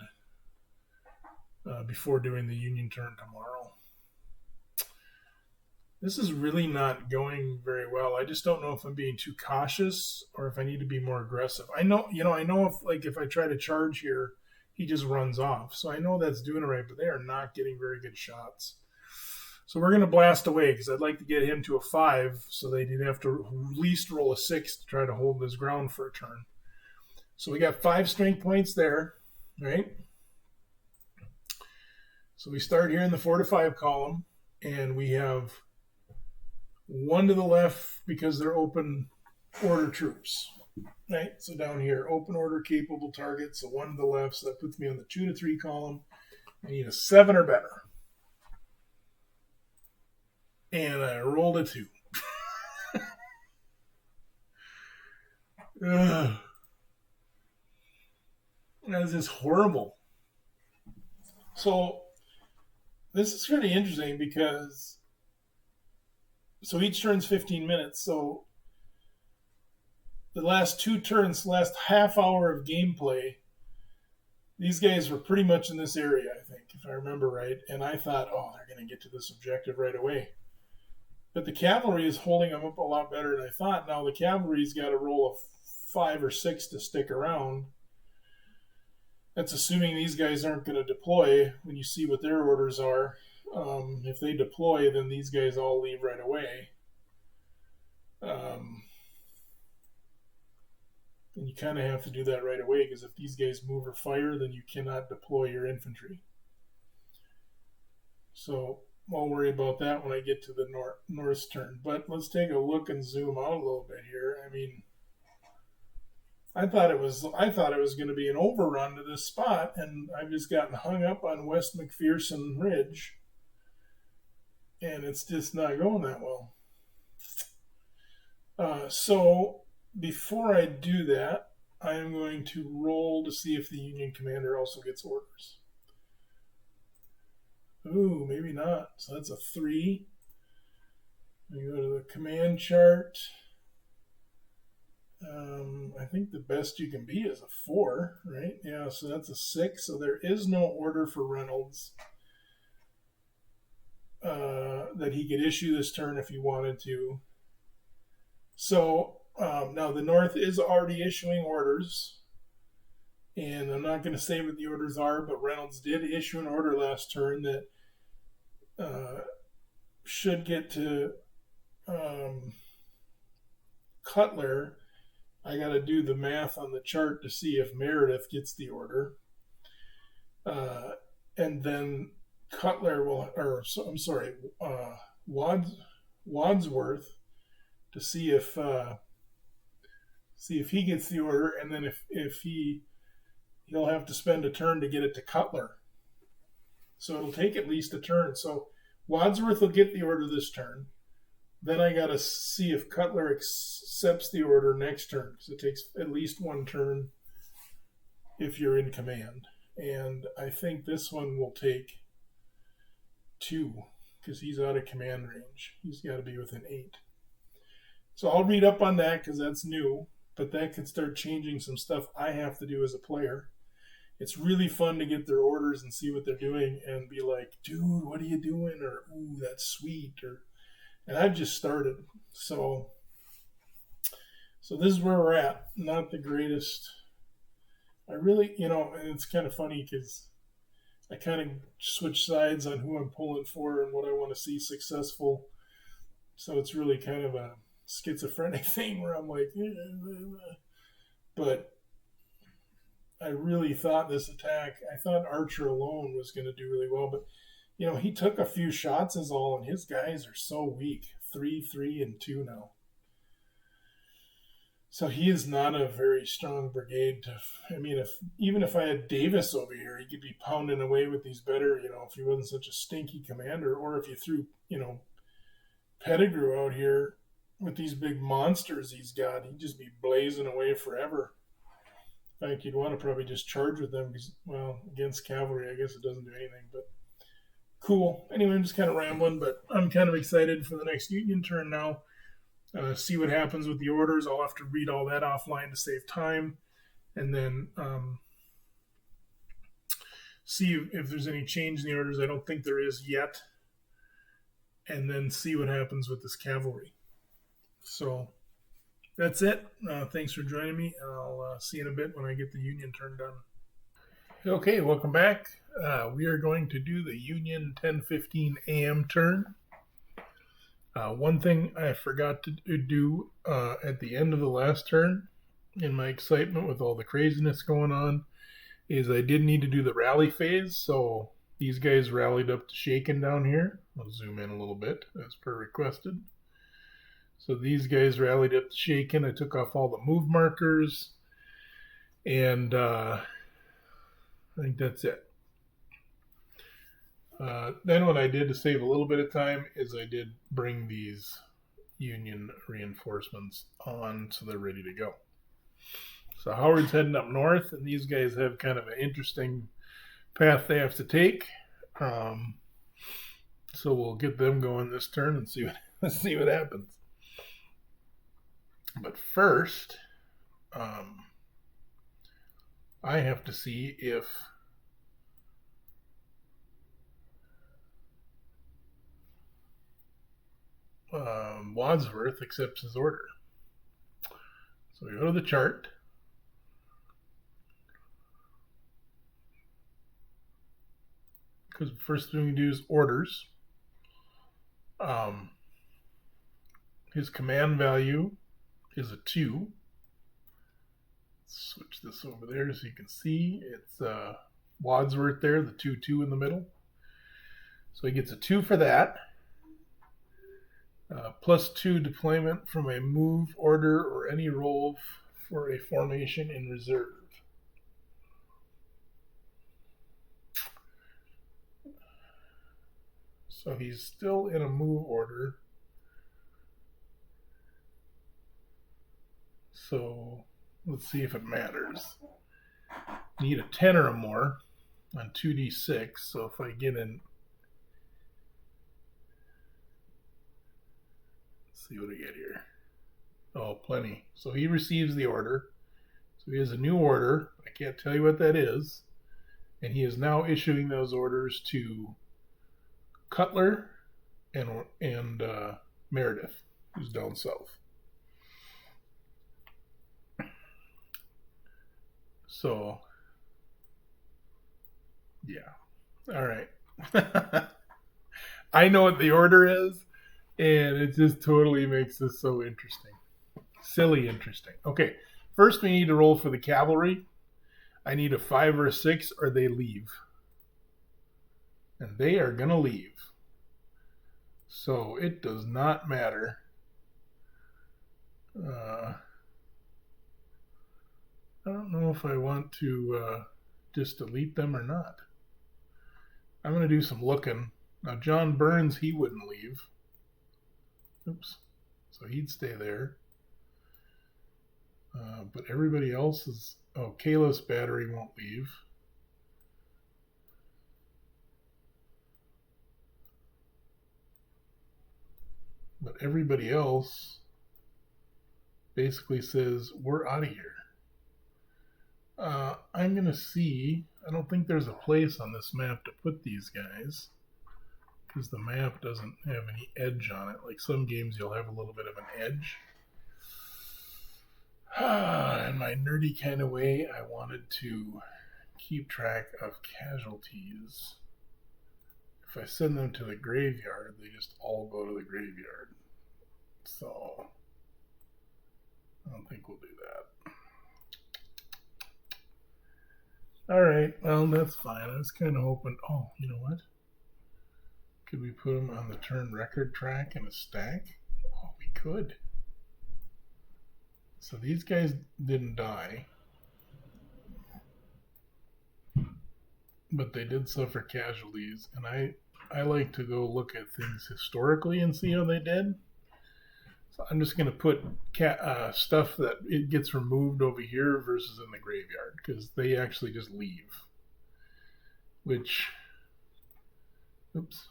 before doing the Union turn tomorrow. This is really not going very well. I just don't know if I'm being too cautious or if I need to be more aggressive. I know if I try to charge here, he just runs off. So I know that's doing it right, but they are not getting very good shots. So we're going to blast away because I'd like to get him to a 5 so they didn't have to at least roll a 6 to try to hold this ground for a turn. So we got 5 strength points there, right? So we start here in the 4 to 5 column, and we have 1 to the left because they're open order troops, right? So down here, open order capable targets, so 1 to the left, so that puts me on the 2 to 3 column. I need a 7 or better. And I rolled a 2. That's just horrible. So this is pretty interesting because each turn's 15 minutes. So the last 2 turns, last half hour of gameplay, these guys were pretty much in this area, I think, if I remember right. And I thought, they're going to get to this objective right away. But the cavalry is holding them up a lot better than I thought. Now the cavalry's got to roll a 5 or 6 to stick around. That's assuming these guys aren't going to deploy when you see what their orders are. If they deploy, then these guys all leave right away. And you kind of have to do that right away because if these guys move or fire, then you cannot deploy your infantry. So I'll worry about that when I get to the north turn. But let's take a look and zoom out a little bit here. I mean, I thought it was going to be an overrun to this spot, and I've just gotten hung up on West McPherson Ridge, and it's just not going that well. So before I do that, I am going to roll to see if the Union commander also gets orders. Ooh, maybe not. So that's a 3. We go to the command chart. I think the best you can be is a 4, right? Yeah, so that's a 6. So there is no order for Reynolds that he could issue this turn if he wanted to. So now the North is already issuing orders, and I'm not going to say what the orders are, but Reynolds did issue an order last turn that should get to Cutler. I got to do the math on the chart to see if Meredith gets the order. And then Cutler will, or I'm sorry, Wadsworth to see if he gets the order, and then if he'll have to spend a turn to get it to Cutler. So it'll take at least a turn. So Wadsworth will get the order this turn. Then I got to see if Cutler accepts the order next turn, because it takes at least one turn if you're in command. And I think this one will take 2, because he's out of command range. He's got to be within 8. So I'll read up on that, because that's new, but that could start changing some stuff I have to do as a player. It's really fun to get their orders and see what they're doing and be like, dude, what are you doing? Or, ooh, that's sweet. And I've just started. So this is where we're at. Not the greatest. I really, and it's kind of funny because I kind of switch sides on who I'm pulling for and what I want to see successful. So it's really kind of a schizophrenic thing where I'm like, but I really thought this attack, I thought Archer alone was going to do really well, but he took a few shots is all, and his guys are so weak. 3, 3, and 2 now. So he is not a very strong brigade. Even if I had Davis over here, he could be pounding away with these better, if he wasn't such a stinky commander, or if you threw, Pettigrew out here with these big monsters he's got, he'd just be blazing away forever. In fact, you'd want to probably just charge with them because, against cavalry, I guess it doesn't do anything, but cool. Anyway, I'm just kind of rambling, but I'm kind of excited for the next Union turn now. See what happens with the orders. I'll have to read all that offline to save time, and then see if there's any change in the orders. I don't think there is yet, and then see what happens with this cavalry. So that's it. Thanks for joining me, and I'll see you in a bit when I get the Union turn done. Okay, welcome back. We are going to do the Union 10:15 a.m. turn. One thing I forgot to do at the end of the last turn, in my excitement with all the craziness going on, is I did need to do the rally phase. So these guys rallied up to Shaken down here. I'll zoom in a little bit as per requested. So these guys rallied up to Shaken. I took off all the move markers, and I think that's it. Then what I did to save a little bit of time is I did bring these Union reinforcements on so they're ready to go. So Howard's heading up north, and these guys have kind of an interesting path they have to take. So we'll get them going this turn and see what happens. But first, I have to see if Wadsworth accepts his order. So we go to the chart. Because the first thing we do is orders. His command value is a 2. Switch this over there so you can see. It's Wadsworth there, the 2-2 in the middle. So he gets a 2 for that. +2 deployment from a move order or any roll for a formation in reserve. So he's still in a move order. So let's see if it matters. Need a 10 or more on 2d6. So if I get in, let's see what I get here. Oh, plenty. So he receives the order. So he has a new order. I can't tell you what that is. And he is now issuing those orders to Cutler and Meredith, who's down south. So, yeah. All right. I know what the order is, and it just totally makes this so interesting. Silly interesting. Okay, first we need to roll for the cavalry. I need a 5 or a 6, or they leave. And they are going to leave. So it does not matter. I don't know if I want to just delete them or not. I'm going to do some looking. Now, John Burns, he wouldn't leave. Oops. So he'd stay there. But everybody else is... Oh, Kalis Battery won't leave. But everybody else basically says, we're out of here. I'm going to see... I don't think there's a place on this map to put these guys, because the map doesn't have any edge on it. Like some games, you'll have a little bit of an edge. In my nerdy kind of way, I wanted to keep track of casualties. If I send them to the graveyard, they just all go to the graveyard. So, I don't think we'll do that. Alright, well, that's fine. I was kind of hoping... Oh, you know what? Could we put them on the turn record track in a stack? Oh, we could. So these guys didn't die. But they did suffer casualties. And I like to go look at things historically and see how they did. So I'm just going to put stuff that it gets removed over here versus in the graveyard, because they actually just leave. Which, oops,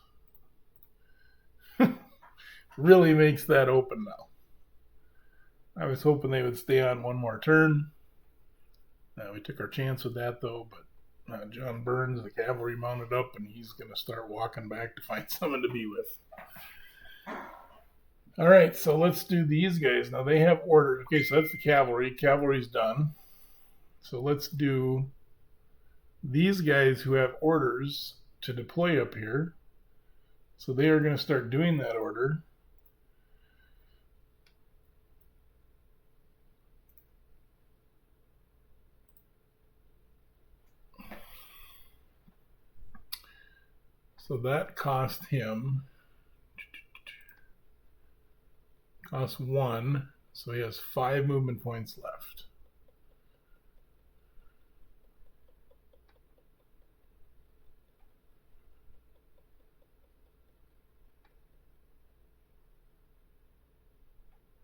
really makes that open now. I was hoping they would stay on one more turn. We took our chance with that, though, but John Burns, the cavalry, mounted up, and he's going to start walking back to find someone to be with. All right, so let's do these guys. Now, they have orders. Okay, so that's the cavalry. Cavalry's done. So let's do these guys who have orders to deploy up here. So they are going to start doing that order. So that cost him... Costs 1, so he has 5 movement points left.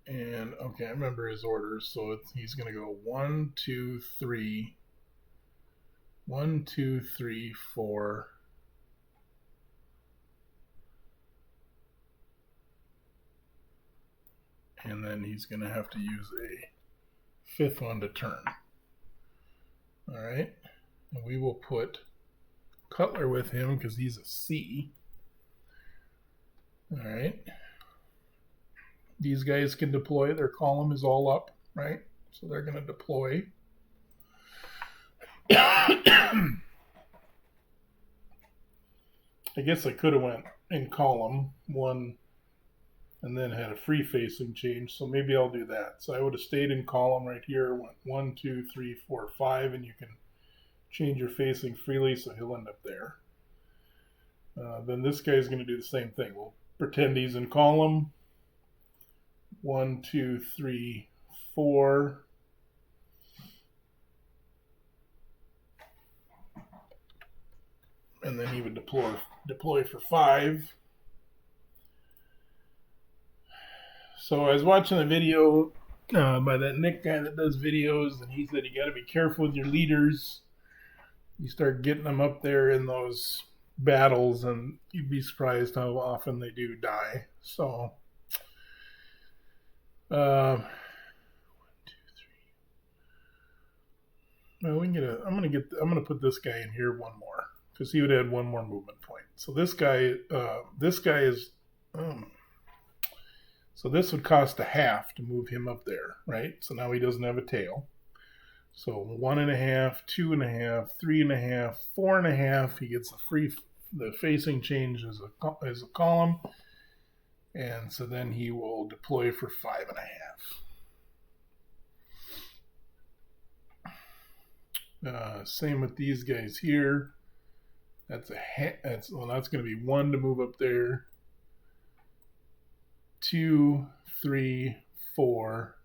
And, okay, I remember his orders, so he's going to go 1, 2, 3. 1, 2, 3, 4. And then he's going to have to use a 5th one to turn. All right. And we will put Cutler with him because he's a C. All right. These guys can deploy. Their column is all up, right? So they're going to deploy. I guess I could have went in column 1 and then had a free facing change, so maybe I'll do that. So I would have stayed in column right here, went 1, 2, 3, 4, 5, and you can change your facing freely, so he'll end up there. Then this guy's going to do the same thing. We'll pretend he's in column 1, 2, 3, 4. And then he would deploy for 5. So I was watching a video by that Nick guy that does videos, and he said you got to be careful with your leaders. You start getting them up there in those battles, and you'd be surprised how often they do die. So, 1, 2, 3. Well, we can get I'm gonna put this guy in here one more because he would add 1 more movement point. So this guy is. So this would cost a half to move him up there, right? So now he doesn't have a tail. So 1.5, 2.5, 3.5, 4.5. He gets the facing change as a column, and so then he will deploy for 5.5. Same with these guys here. That's going to be 1 to move up there. 2, 3, 4.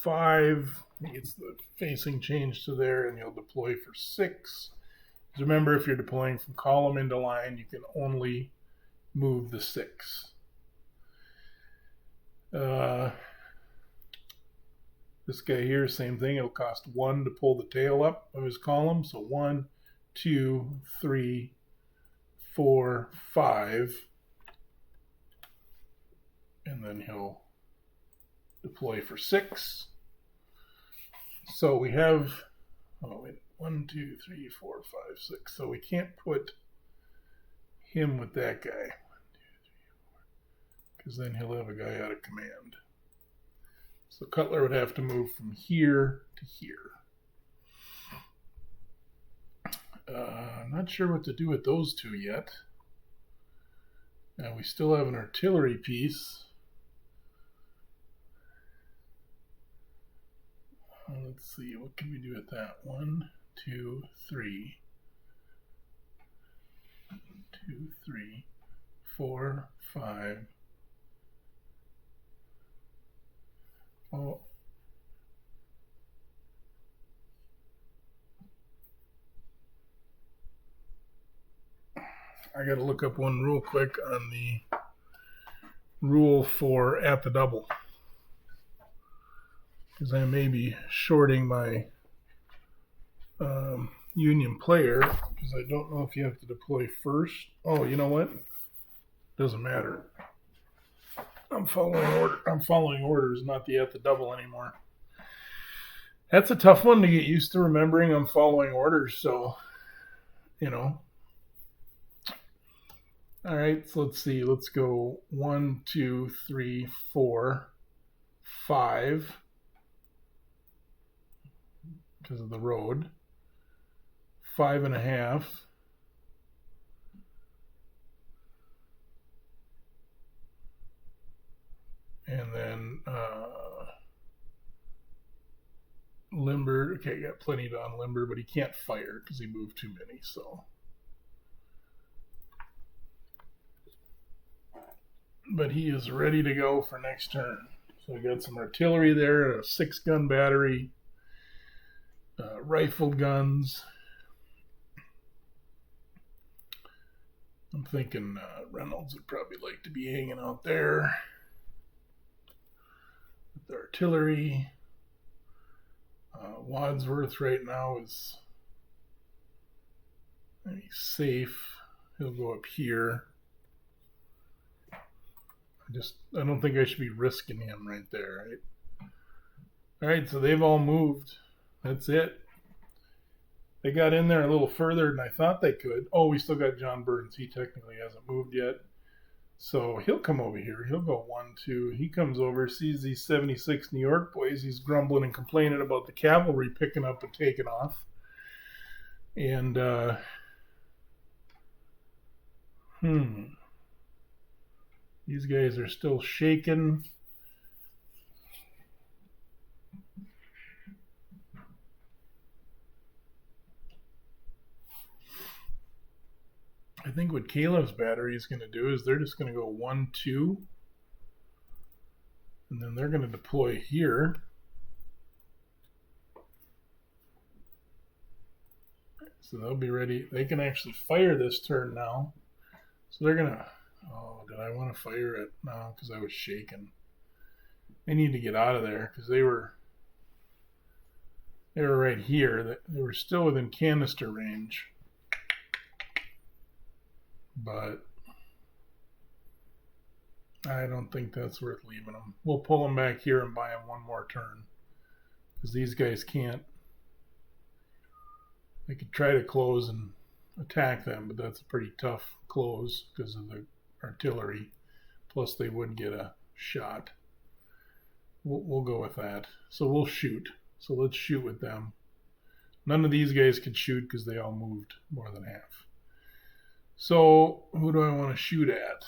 5, he gets the facing change to there, and he'll deploy for 6. Remember, if you're deploying from column into line, you can only move the 6. This guy here, same thing. It'll cost 1 to pull the tail up of his column. So 1, 2, 3, 4, 5. And then he'll deploy for 6. So we have 1, 2, 3, 4, 5, 6. So we can't put him with that guy, because then he'll have a guy out of command. So Cutler would have to move from here to here. I'm not sure what to do with those two yet. Now we still have an artillery piece. Let's see, what can we do with that? 1, 2, 3. 2, 3, 4, 5. Oh. I got to look up one real quick on the rule for at the double, because I may be shorting my Union player, because I don't know if you have to deploy first. Oh, you know what? Doesn't matter. I'm following orders, not the at the double anymore. That's a tough one to get used to, remembering I'm following orders. So, All right, so let's see. Let's go 1, 2, 3, 4, 5, because of the road. 5.5. And then Limber. Okay, got plenty on Limber, but he can't fire because he moved too many. So, but he is ready to go for next turn. So we got some artillery there, a 6-gun battery, rifle guns. I'm thinking Reynolds would probably like to be hanging out there with the artillery. Wadsworth right now is safe. He'll go up here. I don't think I should be risking him right there, right? All right, so they've all moved. That's it. They got in there a little further than I thought they could. Oh, we still got John Burns. He technically hasn't moved yet. So he'll come over here. He'll go 1, 2. He comes over, sees these 76 New York boys. He's grumbling and complaining about the cavalry picking up and taking off. And, these guys are still shaking. I think what Caleb's battery is going to do is they're just going to go 1, 2. And then they're going to deploy here. So they'll be ready. They can actually fire this turn now. So they're going to... Oh, did I want to fire it? No, because I was shaking. They need to get out of there because they were right here. They were still within canister range. But I don't think that's worth leaving them. We'll pull them back here and buy them one more turn, because these guys can't. They could try to close and attack them, but that's a pretty tough close because of the artillery. Plus they would get a shot. We'll go with that. So we'll shoot. So let's shoot with them. None of these guys could shoot because they all moved more than half. So who do I want to shoot at?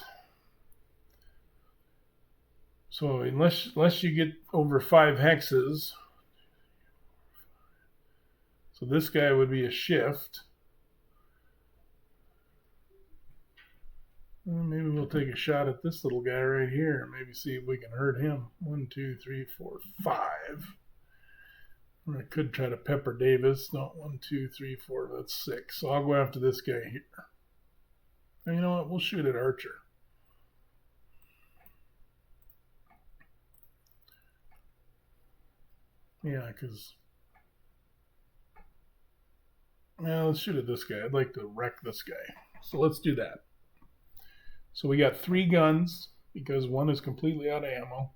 So unless you get over 5 hexes, so this guy would be a shift. Well, maybe we'll take a shot at this little guy right here. Maybe see if we can hurt him. 1, 2, 3, 4, 5. Or I could try to pepper Davis. No, 1, 2, 3, 4. That's 6. So I'll go after this guy here. And you know what? We'll shoot at Archer. Yeah, because... Well, let's shoot at this guy. I'd like to wreck this guy. So let's do that. So we got 3 guns because 1 is completely out of ammo.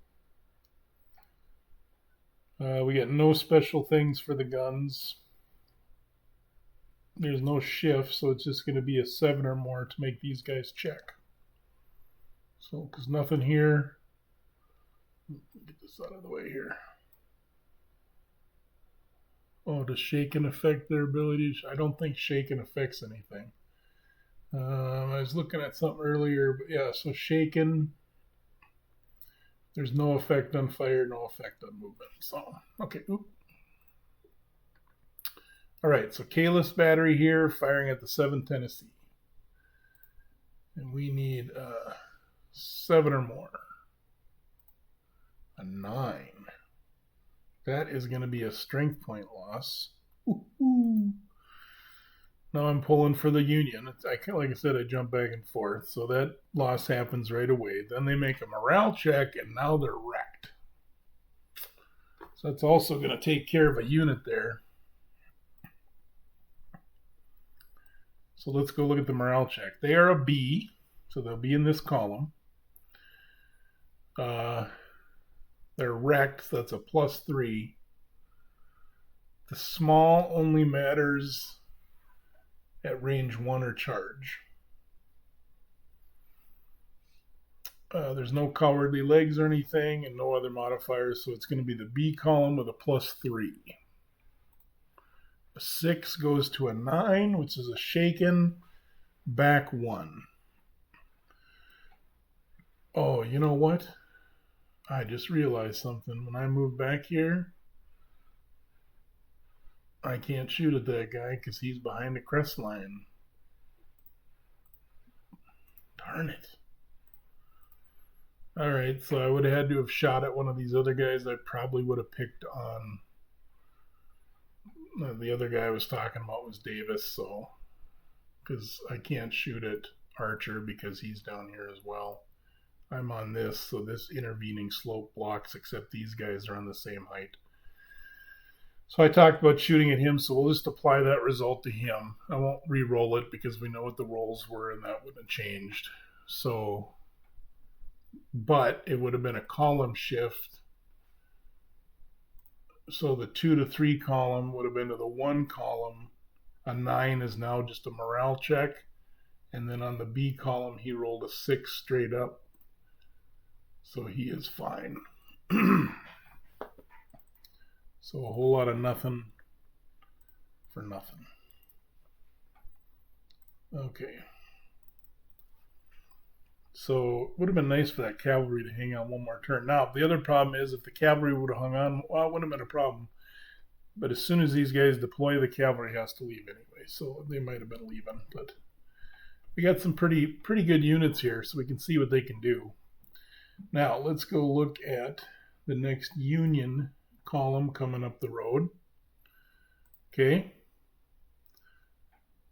We get no special things for the guns. There's no shift, so it's just going to be a 7 or more to make these guys check. So, because nothing here. Get this out of the way here. Oh, does shaken affect their abilities? I don't think shaken affects anything. I was looking at something earlier, but yeah, so shaken. There's no effect on fire, no effect on movement. So, okay. Oop. All right, so Kalis battery here, firing at the 7th Tennessee. And we need 7 or more. A 9. That is going to be a strength point loss. Ooh. Now I'm pulling for the Union. Like I said, I jump back and forth. So that loss happens right away. Then they make a morale check, and now they're wrecked. So that's also going to take care of a unit there. So let's go look at the morale check. They are a B, so they'll be in this column. They're wrecked, so that's a +3. The small only matters at range 1 or charge. There's no cowardly legs or anything and no other modifiers, so it's going to be the B column with a +3. A 6 goes to a 9, which is a shaken, back 1. Oh, you know what? I just realized something. When I move back here, I can't shoot at that guy because he's behind the crest line. Darn it. Alright, so I would have had to have shot at one of these other guys. I probably would have picked on... The other guy I was talking about was Davis, so... Because I can't shoot at Archer because he's down here as well. I'm on this, so this intervening slope blocks, except these guys are on the same height. So I talked about shooting at him, so we'll just apply that result to him. I won't re-roll it because we know what the rolls were and that wouldn't have changed. So, but it would have been a column shift. So the 2 to 3 column would have been to the 1 column. A 9 is now just a morale check. And then on the B column, he rolled a 6 straight up. So he is fine. So a whole lot of nothing for nothing. Okay. So it would have been nice for that cavalry to hang on one more turn. Now, the other problem is if the cavalry would have hung on, well, it wouldn't have been a problem. But as soon as these guys deploy, the cavalry has to leave anyway. So they might have been leaving. But we got some pretty good units here, so we can see what they can do. Now, let's go look at the next Union column coming up the road. Okay.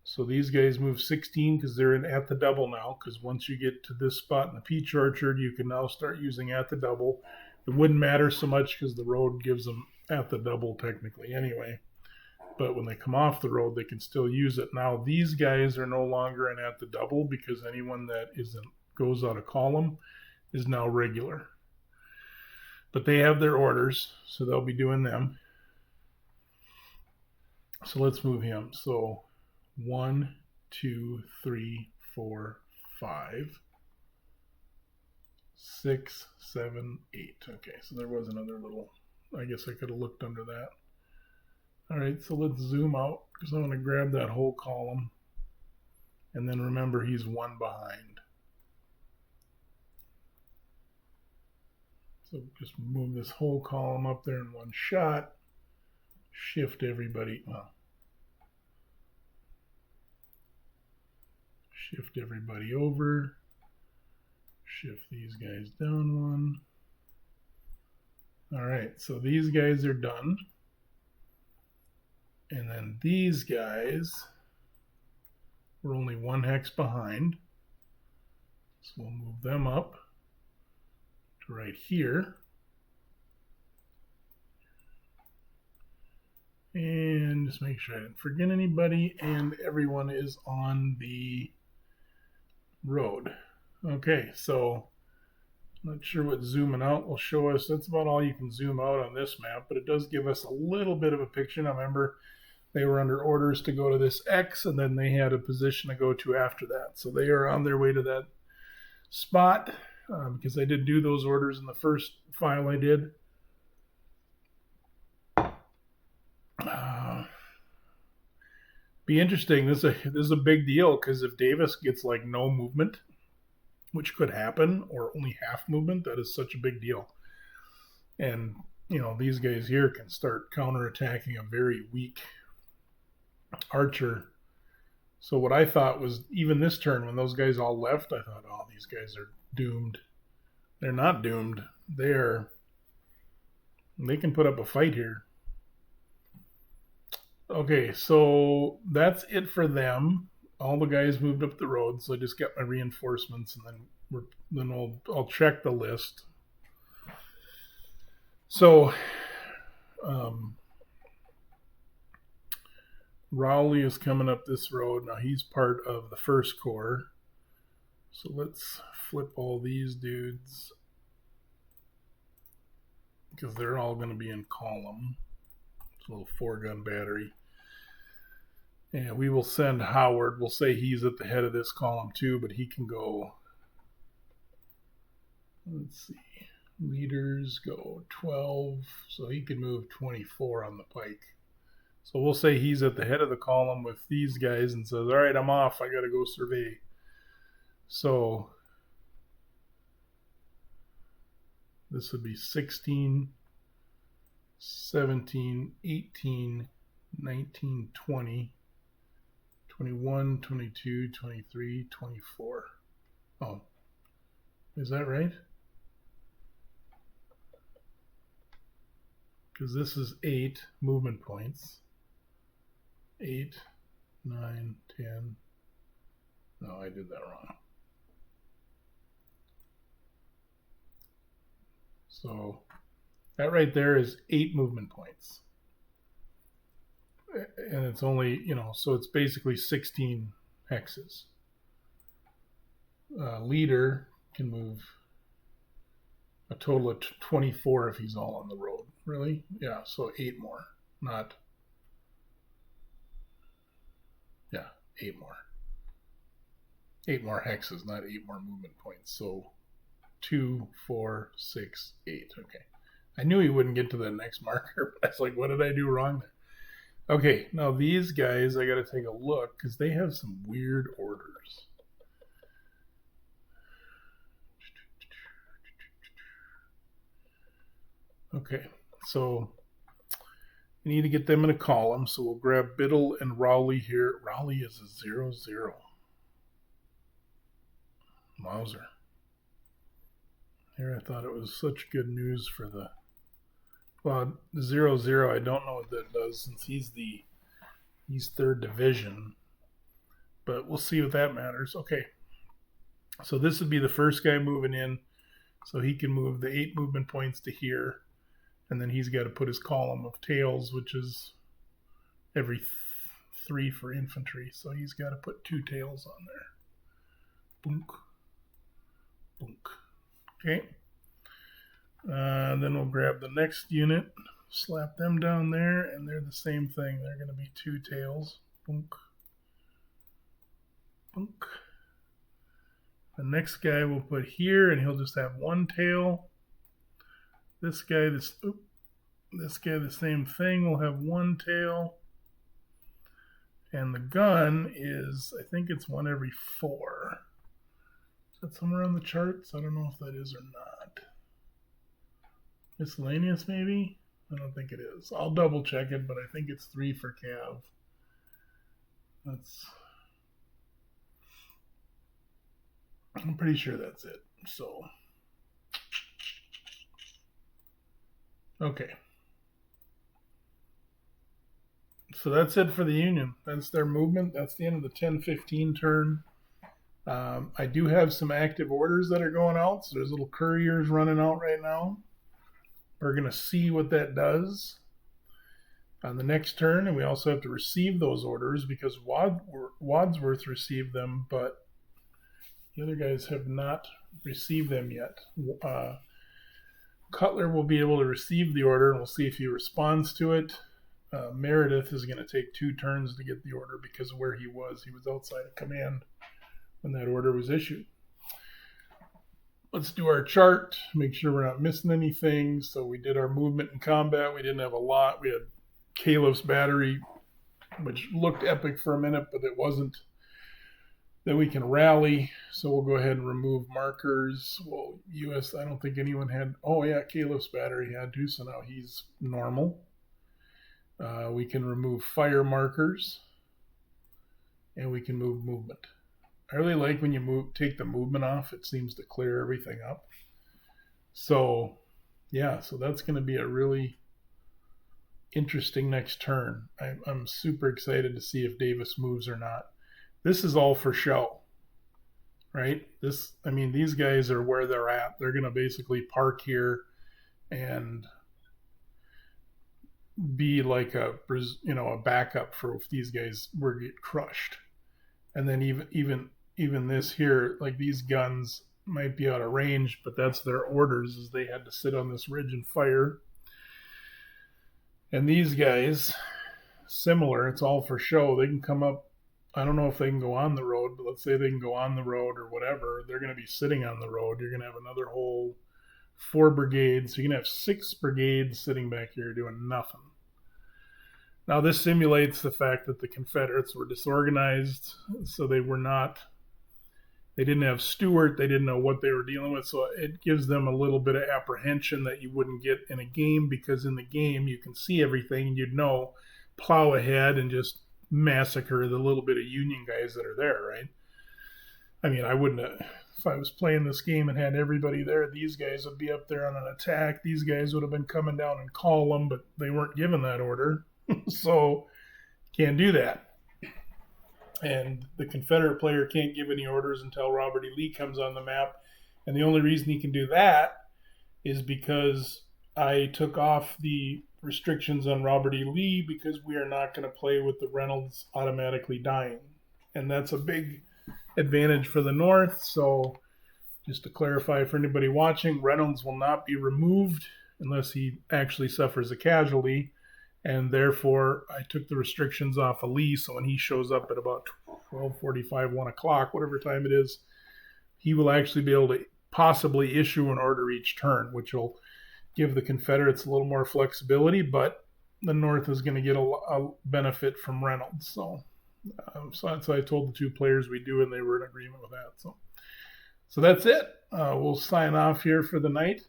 So these guys move 16 because they're in at the double now, because once you get to this spot in the Peach Orchard, you can now start using at the double. It wouldn't matter so much because the road gives them at the double technically anyway. But when they come off the road, they can still use it. Now, these guys are no longer in at the double because anyone that goes out of column is now regular. But they have their orders, so they'll be doing them. So let's move him. So 1, 2, 3, 4, 5. 6, 7, 8. Okay, so there was another little, I guess I could have looked under that. All right, so let's zoom out because I want to grab that whole column. And then remember, he's one behind. So just move this whole column up there in one shot. Shift everybody, shift everybody over. Shift these guys down one. All right, so these guys are done. And then these guys, we're only one hex behind. So we'll move them up to right here. And just make sure I didn't forget anybody, and everyone is on the road. Okay, so not sure what zooming out will show us. That's about all you can zoom out on this map, but it does give us a little bit of a picture. Now remember, they were under orders to go to this X, and then they had a position to go to after that. So they are on their way to that spot, because I did do those orders in the first file I did. Be interesting. This is a big deal, because if Davis gets like no movement, which could happen, or only half movement, that is such a big deal. And you know, these guys here can start counterattacking a very weak archer. So what I thought was, even this turn when those guys all left, I thought, oh, these guys are doomed. They're not doomed. They can put up a fight here. Okay, so that's it for them. All the guys moved up the road, so I just got my reinforcements, and then I'll check the list. So Rowley is coming up this road. Now he's part of the First Corps. So let's flip all these dudes, because they're all going to be in column. It's a little 4-gun battery. And we will send Howard. We'll say he's at the head of this column too, but he can go. Let's see. Leaders go 12, so he can move 24 on the pike. So we'll say he's at the head of the column with these guys and says, all right, I'm off. I got to go survey. So this would be 16, 17, 18, 19, 20, 21, 22, 23, 24. Oh, is that right? Because this is 8 movement points. 8, 9, 10. No, I did that wrong. So that right there is 8 movement points. And it's only, so it's basically 16 hexes. Leader can move a total of 24 if he's all on the road. Really? Yeah, so 8 more. Not... Yeah, 8 more. 8 more hexes, not 8 more movement points. So 2, 4, 6, 8. Okay. I knew he wouldn't get to the next marker, but I was like, what did I do wrong there? Okay, now these guys, I got to take a look, because they have some weird orders. Okay, so we need to get them in a column, so we'll grab Biddle and Rowley here. Rowley is a 0-0. Mauser. Here I thought it was such good news for the... Well, 0-0, I don't know what that does, since he's 3rd Division. But we'll see what that matters. Okay, so this would be the first guy moving in, so he can move the 8 movement points to here. And then he's got to put his column of tails, which is every 3 for infantry. So he's got to put 2 tails on there. Boonk. Boonk. Okay. Then we'll grab the next unit, slap them down there, and they're the same thing. They're going to be 2 tails. Boonk. Boonk. The next guy we'll put here, and he'll just have one tail. This guy, the same thing, will have one tail. And the gun is, I think it's one every 4. Is that somewhere on the charts? I don't know if that is or not. Miscellaneous, maybe? I don't think it is. I'll double check it, but I think it's 3 for Cav. I'm pretty sure that's it. So, okay. So that's it for the Union. That's their movement. That's the end of the 10-15 turn. I do have some active orders that are going out. So there's little couriers running out right now. We're going to see what that does on the next turn. And we also have to receive those orders because Wadsworth received them, but the other guys have not received them yet. Cutler will be able to receive the order, and we'll see if he responds to it. Meredith is going to take 2 turns to get the order because of where he was. He was outside of command when that order was issued. Let's do our chart, make sure we're not missing anything. So we did our movement and combat. We didn't have a lot. We had Caleb's battery, which looked epic for a minute, but it wasn't. Then we can rally. So we'll go ahead and remove markers. Well, U.S., I don't think anyone had. Oh, yeah, Caleb's battery had to, so now he's normal. We can remove fire markers, and we can move movement. I really like when you take the movement off. It seems to clear everything up. So, yeah, so that's going to be a really interesting next turn. I'm super excited to see if Davis moves or not. This is all for show, right? These guys are where they're at. They're going to basically park here and be like a backup for if these guys were to get crushed. And then even this here, like these guns might be out of range, but that's their orders, is they had to sit on this ridge and fire. And these guys, similar, it's all for show. They can come up. I don't know if they can go on the road, but let's say they can go on the road or whatever. They're going to be sitting on the road. You're going to have another whole 4 brigades. You're going to have 6 brigades sitting back here doing nothing. Now, this simulates the fact that the Confederates were disorganized, so they didn't have Stuart, they didn't know what they were dealing with, so it gives them a little bit of apprehension that you wouldn't get in a game, because in the game you can see everything and you'd know, plow ahead and just massacre the little bit of Union guys that are there, right? I mean, I wouldn't have, if I was playing this game and had everybody there, these guys would be up there on an attack, these guys would have been coming down in column, but they weren't given that order. So, can't do that. And the Confederate player can't give any orders until Robert E. Lee comes on the map. And the only reason he can do that is because I took off the restrictions on Robert E. Lee, because we are not going to play with the Reynolds automatically dying. And that's a big advantage for the North. So, just to clarify for anybody watching, Reynolds will not be removed unless he actually suffers a casualty. And therefore, I took the restrictions off of Lee, so when he shows up at about 12:45, 1 o'clock, whatever time it is, he will actually be able to possibly issue an order each turn, which will give the Confederates a little more flexibility, but the North is going to get a benefit from Reynolds. So I told the 2 players we do, and they were in agreement with that. So that's it. We'll sign off here for the night.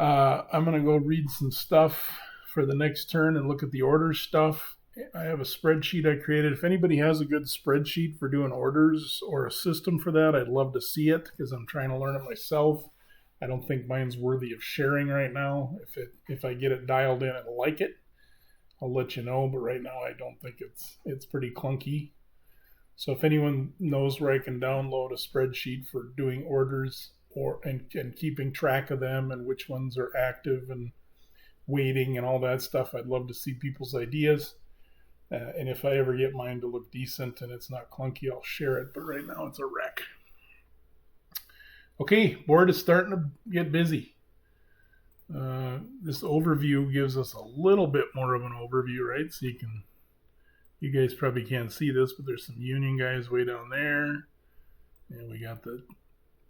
I'm going to go read some stuff for the next turn and look at the orders stuff. I have a spreadsheet I created. If anybody has a good spreadsheet for doing orders or a system for that, I'd love to see it, because I'm trying to learn it myself. I don't think mine's worthy of sharing right now. If I get it dialed in and like it, I'll let you know. But right now, I don't think it's pretty clunky. So if anyone knows where I can download a spreadsheet for doing orders and keeping track of them and which ones are active and waiting and all that stuff, I'd love to see people's ideas. And if I ever get mine to look decent and it's not clunky, I'll share it. But right now it's a wreck. Okay, board is starting to get busy. This overview gives us a little bit more of an overview, right? So you guys probably can't see this, but there's some Union guys way down there. And we got the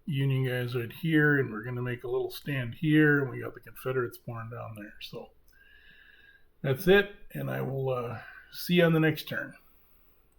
Union guys right here, and we're going to make a little stand here, and we got the Confederates pouring down there. So that's it, and I will see you on the next turn.